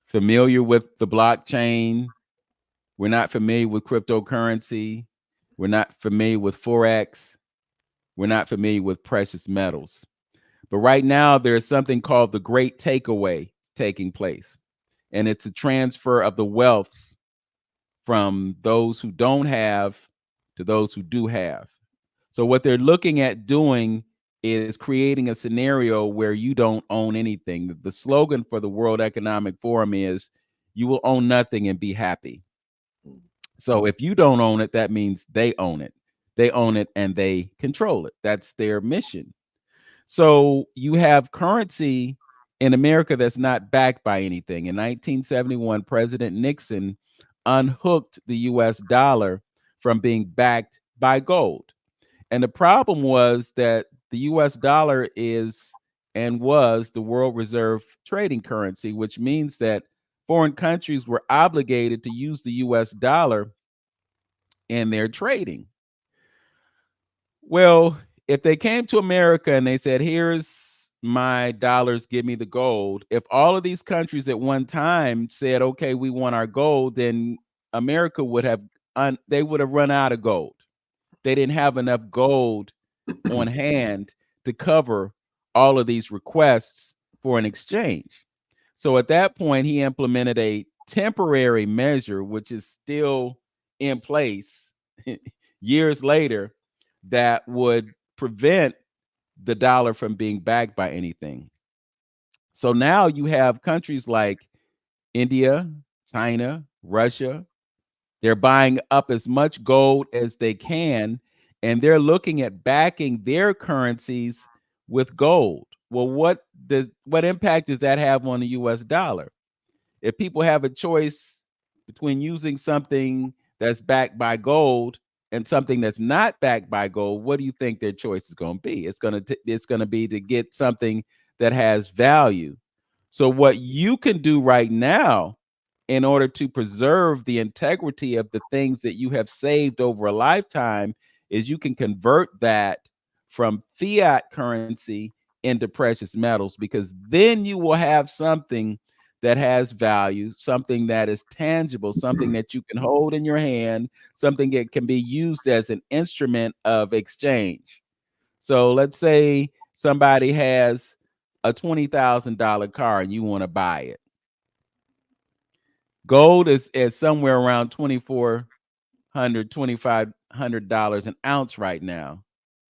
familiar with the blockchain. We're not familiar with cryptocurrency. We're not familiar with Forex. We're not familiar with precious metals. But right now, there's something called the Great Takeaway taking place. And it's a transfer of the wealth from those who don't have to those who do have. So what they're looking at doing is creating a scenario where you don't own anything. The slogan for the World Economic Forum is, you will own nothing and be happy. So if you don't own it, that means they own it. They own it and they control it. That's their mission. So you have currency in America that's not backed by anything. In 1971, President Nixon unhooked the US dollar from being backed by gold. And the problem was that the US dollar is and was the world reserve trading currency, which means that foreign countries were obligated to use the US dollar in their trading. Well, if they came to America and they said, "Here's my dollars, give me the gold." If all of these countries at one time said, "Okay, we want our gold," then America would have they would have run out of gold. They didn't have enough gold on hand to cover all of these requests for an exchange. So at that point, he implemented a temporary measure, which is still in place years later, that would prevent the dollar from being backed by anything. So now you have countries like India, China, Russia. They're buying up as much gold as they can, and they're looking at backing their currencies with gold. Well, what impact does that have on the US dollar? If people have a choice between using something that's backed by gold and something that's not backed by gold, what do you think their choice is going to be? It's going to be to get something that has value. So what you can do right now in order to preserve the integrity of the things that you have saved over a lifetime is you can convert that from fiat currency into precious metals, because then you will have something that has value, something that is tangible, something that you can hold in your hand, something that can be used as an instrument of exchange. So let's say somebody has a $20,000 car and you want to buy it. Gold is somewhere around $2,500 an ounce right now.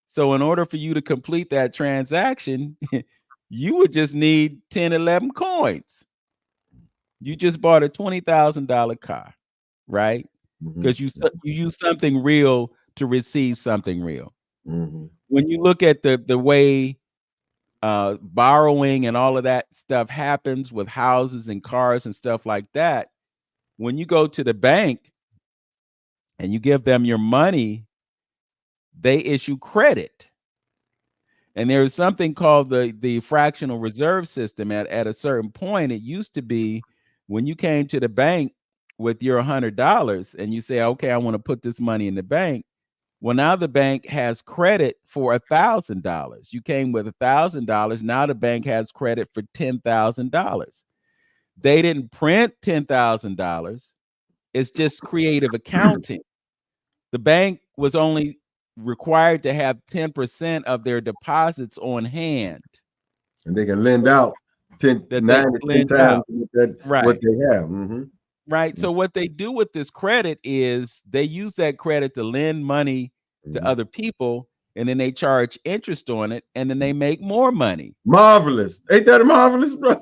So in order for you to complete that transaction, you would just need 10, 11 coins. You just bought a $20,000 car, right? Because you use something real to receive something real. When you look at the way borrowing and all of that stuff happens with houses and cars and stuff like that, when you go to the bank and you give them your money, they issue credit. And there is something called the fractional reserve system. At a certain point, it used to be when you came to the bank with your $100 and you say, okay, I want to put this money in the bank. Well, now the bank has credit for $1,000. You came with $1,000. Now the bank has credit for $10,000. They didn't print $10,000. It's just creative accounting. The bank was only required to have 10% of their deposits on hand. And they can lend out 9 to 10 times what they have. Right. So what they do with this credit is they use that credit to lend money to other people, and then they charge interest on it, and then they make more money. Marvelous. Ain't that marvelous, bro?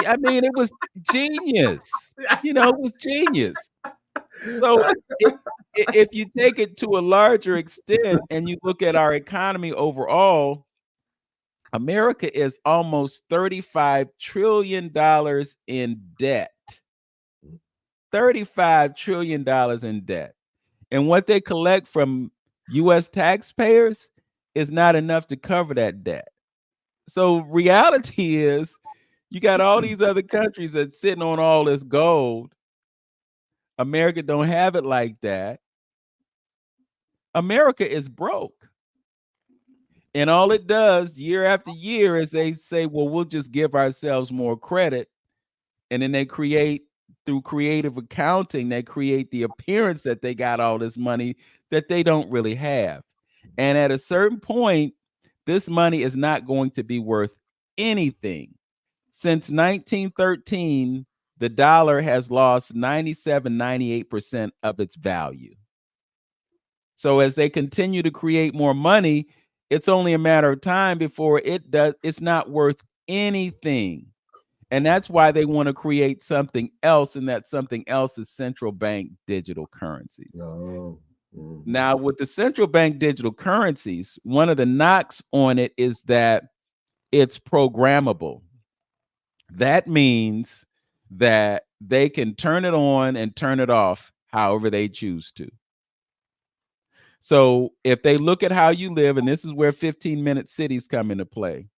I mean, it was genius. It was genius. So if you take it to a larger extent and you look at our economy overall, America is almost $35 trillion in debt. $35 trillion in debt. And what they collect from US taxpayers is not enough to cover that debt. So reality is you got all these other countries that's sitting on all this gold. America don't have it like that. America is broke. And all it does year after year is they say, well, we'll just give ourselves more credit. And then they create, through creative accounting, they create the appearance that they got all this money that they don't really have. And at a certain point, this money is not going to be worth anything. Since 1913, the dollar has lost 98% of its value. So as they continue to create more money, it's only a matter of time before it's not worth anything. And that's why they want to create something else, and that something else is central bank digital currencies. Now, with the central bank digital currencies, one of the knocks on it is that it's programmable. That means that they can turn it on and turn it off however they choose to. So if they look at how you live, and this is where 15-minute cities come into play.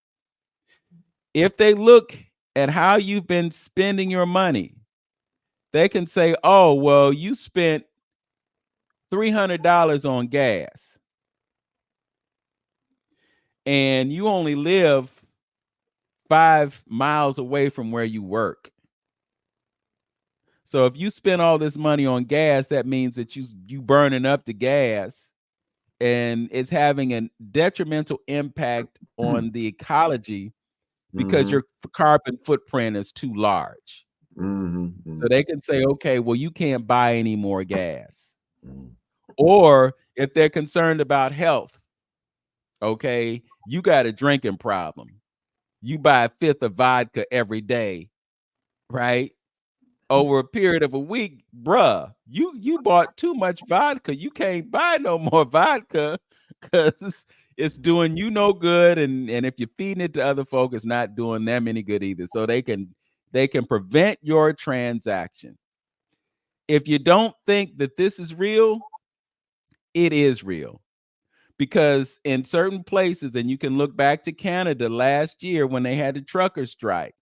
If they look at how you've been spending your money, they can say, oh, well, you spent $300 on gas. and you only live 5 miles away from where you work. So if you spend all this money on gas, that means that you burning up the gas, and it's having a detrimental impact on the ecology because your carbon footprint is too large. So they can say, okay, well, you can't buy any more gas. Or if they're concerned about health, okay, you got a drinking problem. You buy a fifth of vodka every day, right? Over a period of a week, bruh, you bought too much vodka. You can't buy no more vodka because it's doing you no good. And if you're feeding it to other folk, it's not doing them any good either. So they can prevent your transaction. If you don't think that this is real, it is real. Because in certain places, and you can look back to Canada last year when they had the trucker strike,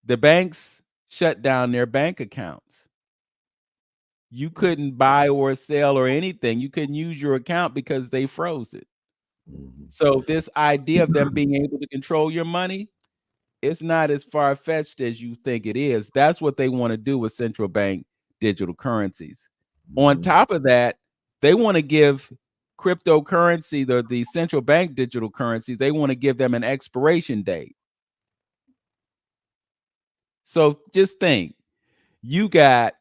the banks shut down their bank accounts. You couldn't buy or sell or anything. You couldn't use your account because they froze it. So this idea of them being able to control your money, it's not as far-fetched as you think it is. That's what they want to do with central bank digital currencies. On top of that, they want to give cryptocurrency, the central bank digital currencies, they want to give them an expiration date. So just think, you got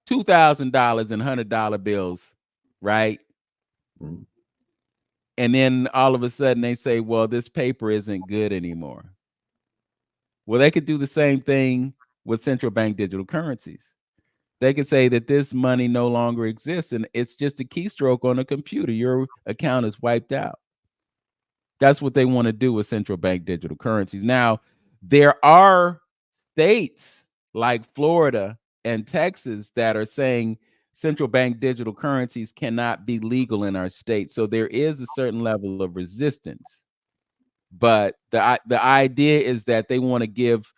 $2,000 in $100 bills, right? And then all of a sudden they say, well, this paper isn't good anymore. Well, they could do the same thing with central bank digital currencies. They could say that this money no longer exists and it's just a keystroke on a computer. Your account is wiped out. That's what they want to do with central bank digital currencies. Now, there are states like Florida and Texas that are saying central bank digital currencies cannot be legal in our state. So there is a certain level of resistance. But the idea is that they want to give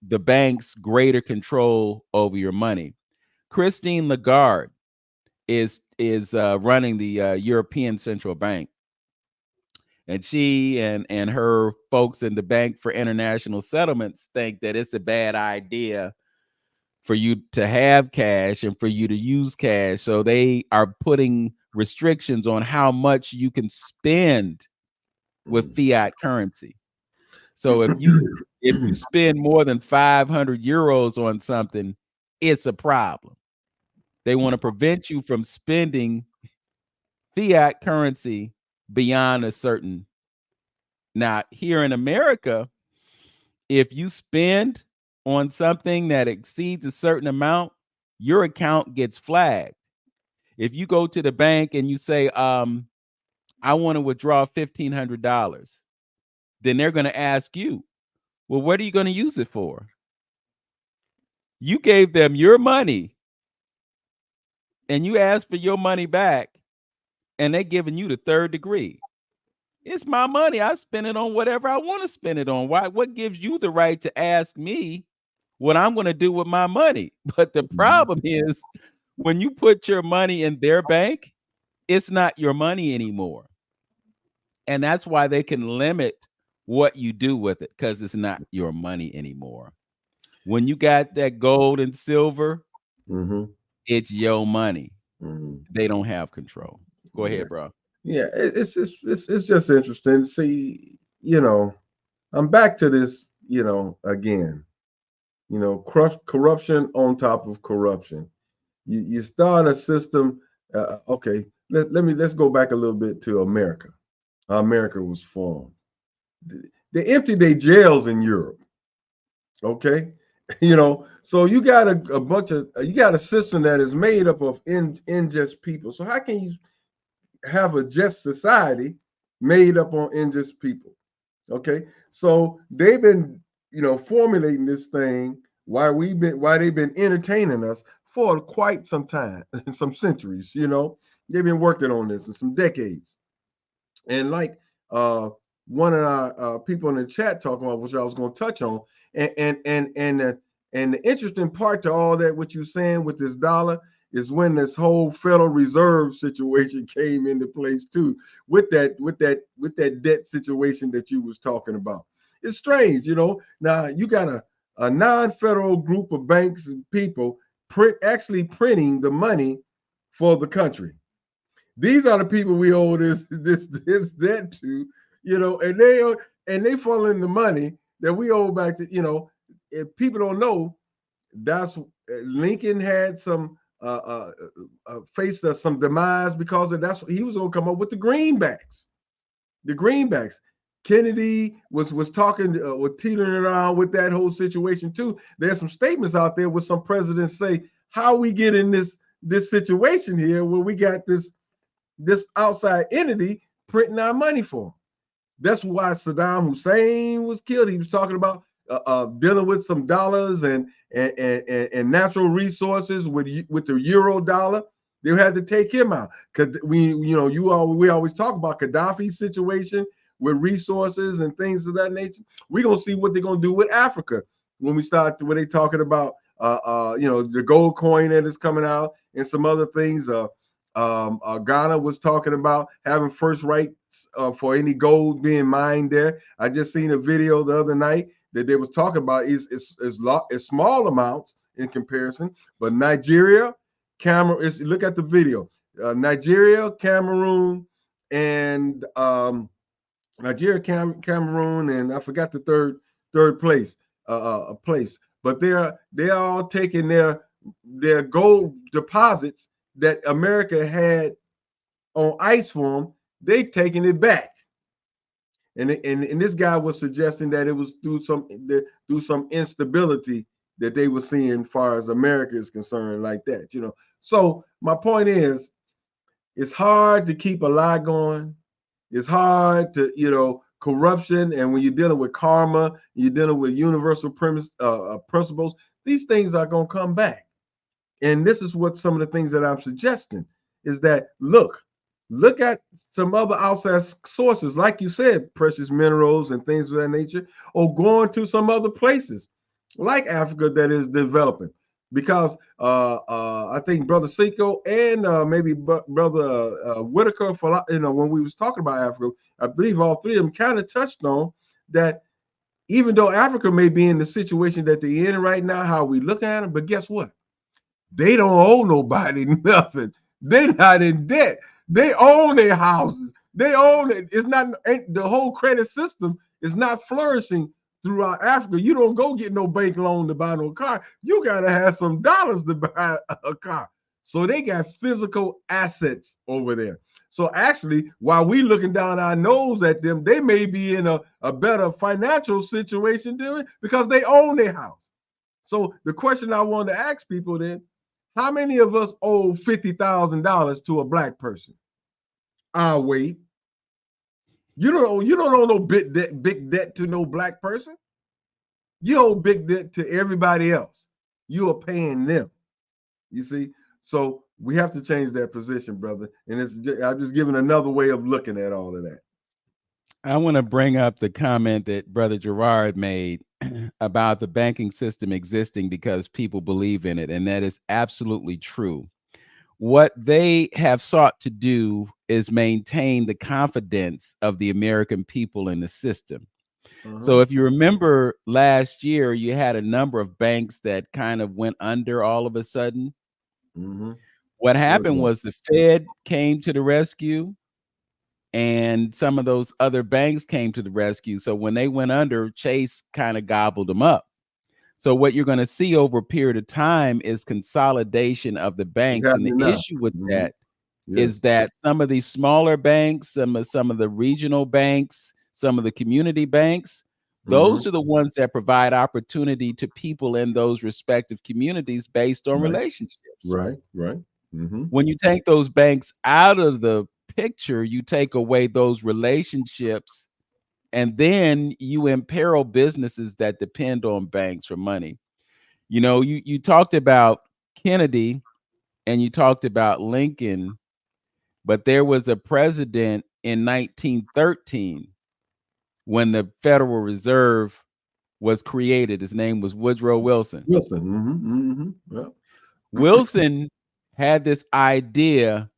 the banks greater control over your money. Christine Lagarde is running the European Central Bank. And she and her folks in the Bank for International Settlements think that it's a bad idea for you to have cash and for you to use cash. So they are putting restrictions on how much you can spend with fiat currency. So if you spend more than 500 euros on something, it's a problem. They want to prevent you from spending fiat currency beyond a certain. Now, here in America, if you spend on something that exceeds a certain amount, your account gets flagged. If you go to the bank and you say, I want to withdraw $1,500, then they're going to ask you, well, what are you going to use it for? You gave them your money and you asked for your money back, and they're giving you the third degree. It's my money. I spend it on whatever I want to spend it on. Why? What gives you the right to ask me what I'm going to do with my money? But the problem is, when you put your money in their bank, it's not your money anymore. And that's why they can limit what you do with it, because it's not your money anymore. When you got that gold and silver, it's your money. They don't have control. Go ahead, bro. Yeah, it's just interesting to see. I'm back to this. Again, corruption on top of corruption. You start a system. Okay, let's go back a little bit to America. How America was formed. They emptied their jails in Europe. Okay, so you got a bunch of you got a system that is made up of unjust people. So how can you have a just society made up on unjust people? Okay, so they've been formulating this thing why they've been entertaining us for quite some time, some centuries. They've been working on this in some decades. And like one of our people in the chat talking about, which I was going to touch on, and the interesting part to all that, what you're saying with this dollar, is when this whole Federal Reserve situation came into place too, with that debt situation that you was talking about. It's strange, you know. Now you got a non-federal group of banks and people actually printing the money for the country. These are the people we owe this debt to, you know, and they funnel in the money that we owe back to, you know. If people don't know, that's Lincoln had some faced some demise because of that's he was gonna come up with the greenbacks. The greenbacks. Kennedy was talking or teetering around with that whole situation too. There's some statements out there where some presidents say, "How we get in this situation here where we got this outside entity printing our money for them?" That's why Saddam Hussein was killed. He was talking about dealing with some dollars and natural resources with the euro dollar. They had to take him out because we always talk about Gaddafi's situation with resources and things of that nature. We're gonna see what they're gonna do with Africa when they talking about the gold coin that is coming out and some other things. Ghana was talking about having first rights for any gold being mined there. I just seen a video the other night that they was talking about is small amounts in comparison, but Nigeria, Cameroon. Look at the video. Nigeria, Cameroon, and Cameroon, and I forgot the third place place. But they're all taking their gold deposits that America had on ice for them. They taking it back. And this guy was suggesting that it was through some instability that they were seeing as far as America is concerned, like that, you know. So my point is, it's hard to keep a lie going. It's hard to, corruption, and when you're dealing with karma, you're dealing with universal principles. These things are gonna come back. And this is what some of the things that I'm suggesting is that look at some other outside sources, like you said, precious minerals and things of that nature, or going to some other places like Africa that is developing. Because I think Brother Seiko and maybe Brother Whitaker, when we was talking about Africa, I believe all three of them kind of touched on that. Even though Africa may be in the situation that they're in right now, how we look at them, but guess what? They don't owe nobody nothing. They're not in debt. They own their houses. They own it. It's not the whole credit system is not flourishing throughout Africa. You don't go get no bank loan to buy no car. You gotta have some dollars to buy a car. So they got physical assets over there. So actually, while we looking down our nose at them, they may be in a better financial situation doing because they own their house. So the question I want to ask people then, how many of us owe $50,000 to a black person? I'll wait. You don't owe no big debt to no black person. You owe big debt to everybody else. You are paying them. You see? So we have to change that position, brother. And I'm just giving another way of looking at all of that. I want to bring up the comment that Brother Gerard made about the banking system existing because people believe in it. And that is absolutely true. What they have sought to do is maintain the confidence of the American people in the system. So if you remember last year, you had a number of banks that kind of went under all of a sudden. What happened was the Fed came to the rescue, and some of those other banks came to the rescue. So when they went under, Chase kind of gobbled them up. So what you're going to see over a period of time is consolidation of the banks. And the issue with that is that some of these smaller banks, some of the regional banks, some of the community banks, those are the ones that provide opportunity to people in those respective communities based on relationships. Right. When you take those banks out of the picture, you take away those relationships, and then you imperil businesses that depend on banks for money. You talked about Kennedy and you talked about Lincoln, but there was a president in 1913 when the Federal Reserve was created. His name was Woodrow Wilson. Wilson. Wilson had this idea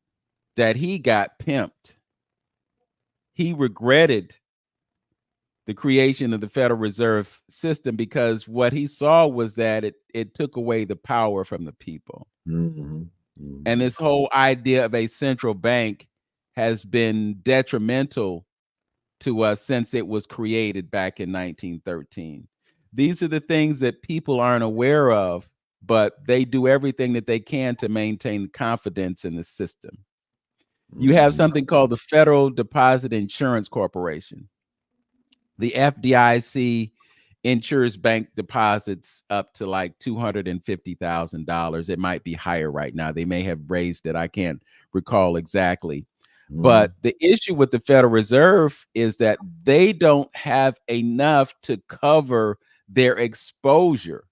that he got pimped. He regretted the creation of the Federal Reserve System because what he saw was that it took away the power from the people. And this whole idea of a central bank has been detrimental to us since it was created back in 1913. These are the things that people aren't aware of, but they do everything that they can to maintain confidence in the system. You have something called the Federal Deposit Insurance Corporation. The FDIC insures bank deposits up to like $250,000. It might be higher right now. They may have raised it. I can't recall exactly. But the issue with the Federal Reserve is that they don't have enough to cover their exposure.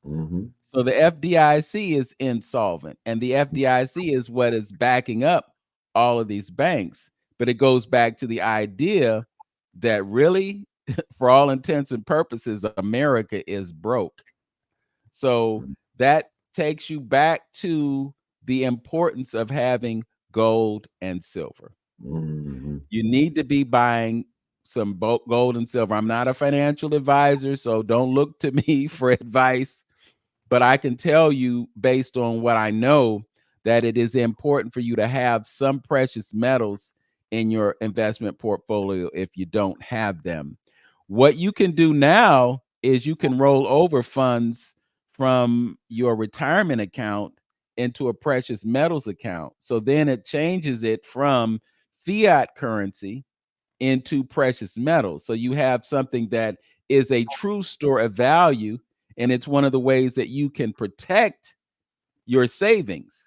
So the FDIC is insolvent, and the FDIC is what is backing up all of these banks. But it goes back to the idea that really, for all intents and purposes, America is broke. So that takes you back to the importance of having gold and silver. You need to be buying some gold and silver. I'm not a financial advisor, so don't look to me for advice, but I can tell you based on what I know that it is important for you to have some precious metals in your investment portfolio if you don't have them. What you can do now is you can roll over funds from your retirement account into a precious metals account. So then it changes it from fiat currency into precious metals. So you have something that is a true store of value, and it's one of the ways that you can protect your savings.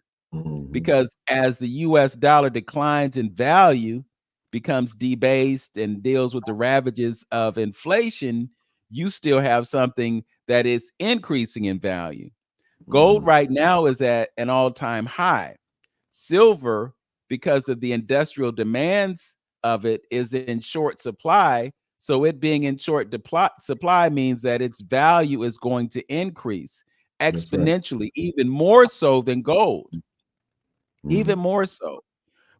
Because as the US dollar declines in value, becomes debased and deals with the ravages of inflation, you still have something that is increasing in value. Gold right now is at an all-time high. Silver, because of the industrial demands of it, is in short supply. So it being in short supply means that its value is going to increase exponentially, even more so than gold. Even more so.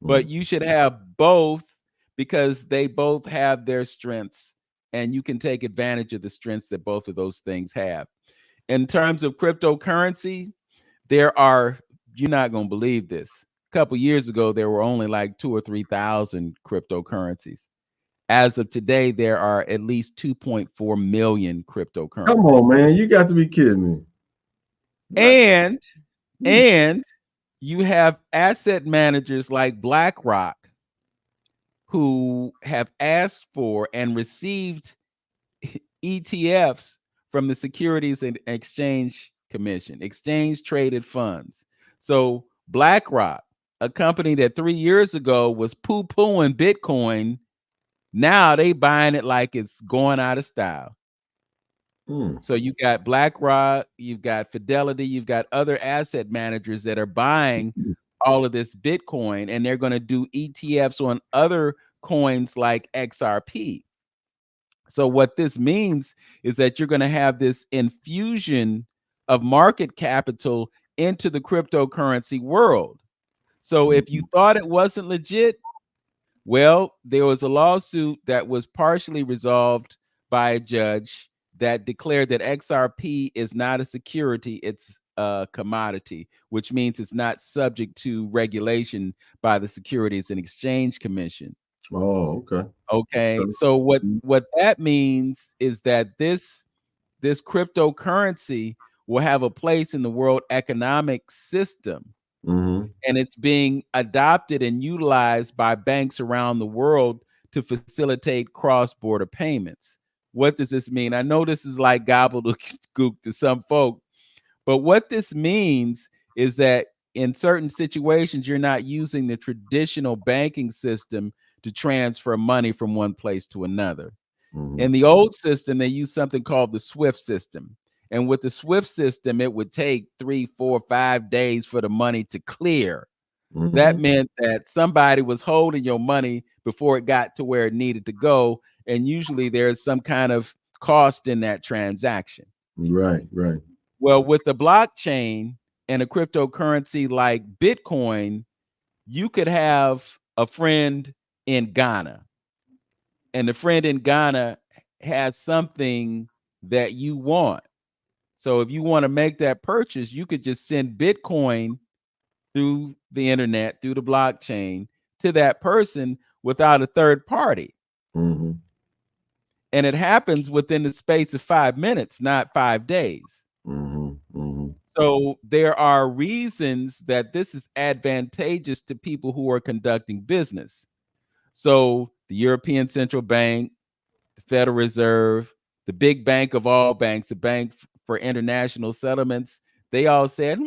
But you should have both because they both have their strengths, and you can take advantage of the strengths that both of those things have. In terms of cryptocurrency, there are, you're not going to believe this. A couple years ago, there were only like 2,000 or 3,000 cryptocurrencies. As of today, there are at least 2.4 million cryptocurrencies. Come on, man. You got to be kidding me. And you have asset managers like BlackRock who have asked for and received ETFs from the Securities and Exchange Commission, exchange traded funds. So BlackRock, a company that 3 years ago was poo-pooing Bitcoin, now they buying it like it's going out of style. So you got BlackRock, you've got Fidelity, you've got other asset managers that are buying all of this Bitcoin, and they're going to do ETFs on other coins like XRP. So what this means is that you're going to have this infusion of market capital into the cryptocurrency world. So if you thought it wasn't legit, well, there was a lawsuit that was partially resolved by a judge that declared that XRP is not a security, it's a commodity, which means it's not subject to regulation by the Securities and Exchange Commission. Oh, okay. Okay. So what that means is that this cryptocurrency will have a place in the world economic system. And it's being adopted and utilized by banks around the world to facilitate cross-border payments. What does this mean? I know this is like gobbledygook to some folk, but what this means is that in certain situations, you're not using the traditional banking system to transfer money from one place to another. In the old system, they used something called the SWIFT system. And with the SWIFT system, it would take 3, 4, 5 days for the money to clear. That meant that somebody was holding your money before it got to where it needed to go. And usually there's some kind of cost in that transaction. Right. Well, with the blockchain, and a cryptocurrency like Bitcoin, you could have a friend in Ghana, and the friend in Ghana has something that you want. So if you want to make that purchase, you could just send Bitcoin through the internet, through the blockchain to that person without a third party. Mm-hmm. And it happens within the space of 5 minutes, not 5 days. Mm-hmm. Mm-hmm. So there are reasons that this is advantageous to people who are conducting business. So the European Central Bank, the Federal Reserve, the big bank of all banks, the Bank for International Settlements, they all said,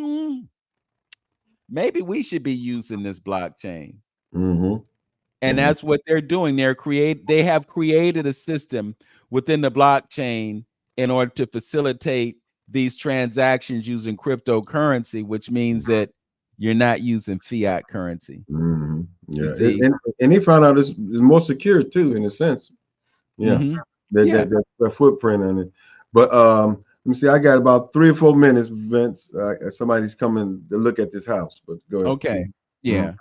maybe we should be using this blockchain. Mm-hmm. And that's what they're doing. They have created a system within the blockchain in order to facilitate these transactions using cryptocurrency, which means that you're not using fiat currency. Mm-hmm. Yeah, See? and he found out it's more secure too, in a sense. Yeah, that footprint on it. But let me see. I got about 3 or 4 minutes, Vince. Somebody's coming to look at this house. But go ahead. Okay. Yeah.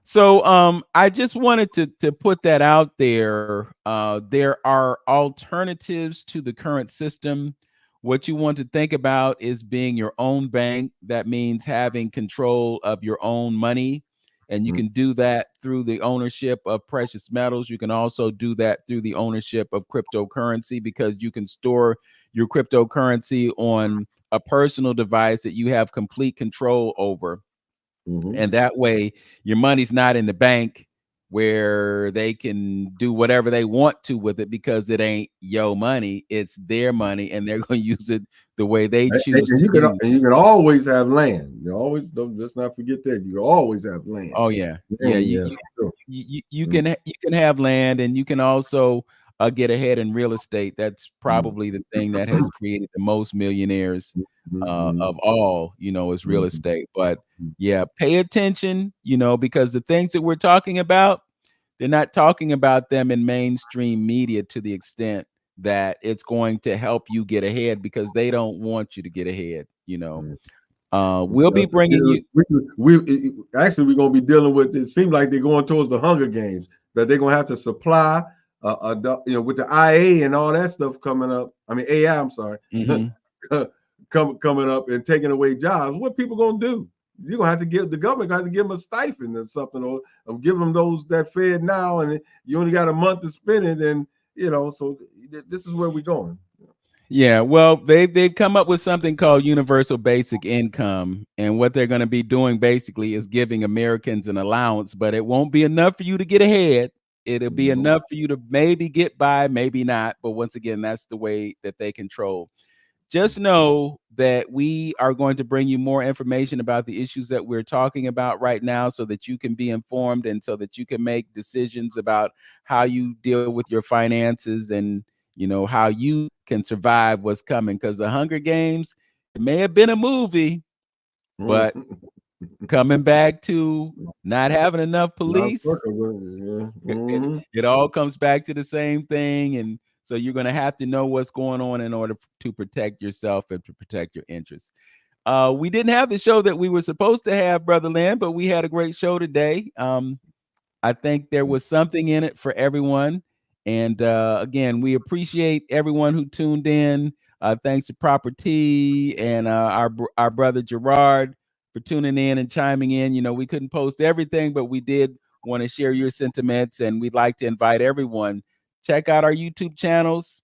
So I just wanted to put that out there. There are alternatives to the current system. What you want to think about is being your own bank. That means having control of your own money. And you can do that through the ownership of precious metals. You can also do that through the ownership of cryptocurrency, because you can store your cryptocurrency on a personal device that you have complete control over. And that way your money's not in the bank where they can do whatever they want to with it, because it ain't your money, it's their money, and they're going to use it the way they choose and to use. And you can always have land. You always let's not forget that. You can always have land. Oh yeah. You can have land, and you can also get ahead in real estate. That's probably the thing that has created the most millionaires of all, is real estate. But yeah, pay attention, because the things that we're talking about, they're not talking about them in mainstream media to the extent that it's going to help you get ahead, because they don't want you to get ahead. We'll be bringing you. We actually, we're going to be dealing with. It seems like they're going towards the Hunger Games, that they're going to have to supply, with the IA and all that stuff coming up. I mean AI. I'm sorry, coming up and taking away jobs. What people going to do? You're gonna have to give the government got to give them a stipend or something, or give them those that fed now, and you only got a month to spend it, and so this is where we're going. Yeah, well, they've come up with something called universal basic income, and what they're going to be doing basically is giving Americans an allowance, but it won't be enough for you to get ahead. It'll be enough for you to maybe get by, maybe not, but once again, that's the way that they control. Just know that we are going to bring you more information about the issues that we're talking about right now, so that you can be informed and so that you can make decisions about how you deal with your finances, and how you can survive what's coming. Because the Hunger Games, it may have been a movie, but coming back to not having enough police, it all comes back to the same thing. And so you're going to have to know what's going on in order to protect yourself and to protect your interests. We didn't have the show that we were supposed to have, Brother Lynn, but we had a great show today. I think there was something in it for everyone. And again, we appreciate everyone who tuned in. Thanks to Proper T and our brother Gerard for tuning in and chiming in. We couldn't post everything, but we did want to share your sentiments, and we'd like to invite everyone. Check out our YouTube channels,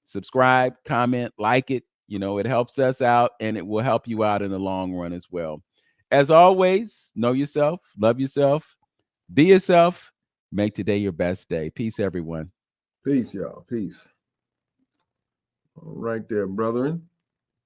subscribe, comment, like it. It helps us out, and it will help you out in the long run as well. As always, know yourself, love yourself, be yourself, make today your best day. Peace, everyone. Peace, y'all. Peace. All right there, brethren.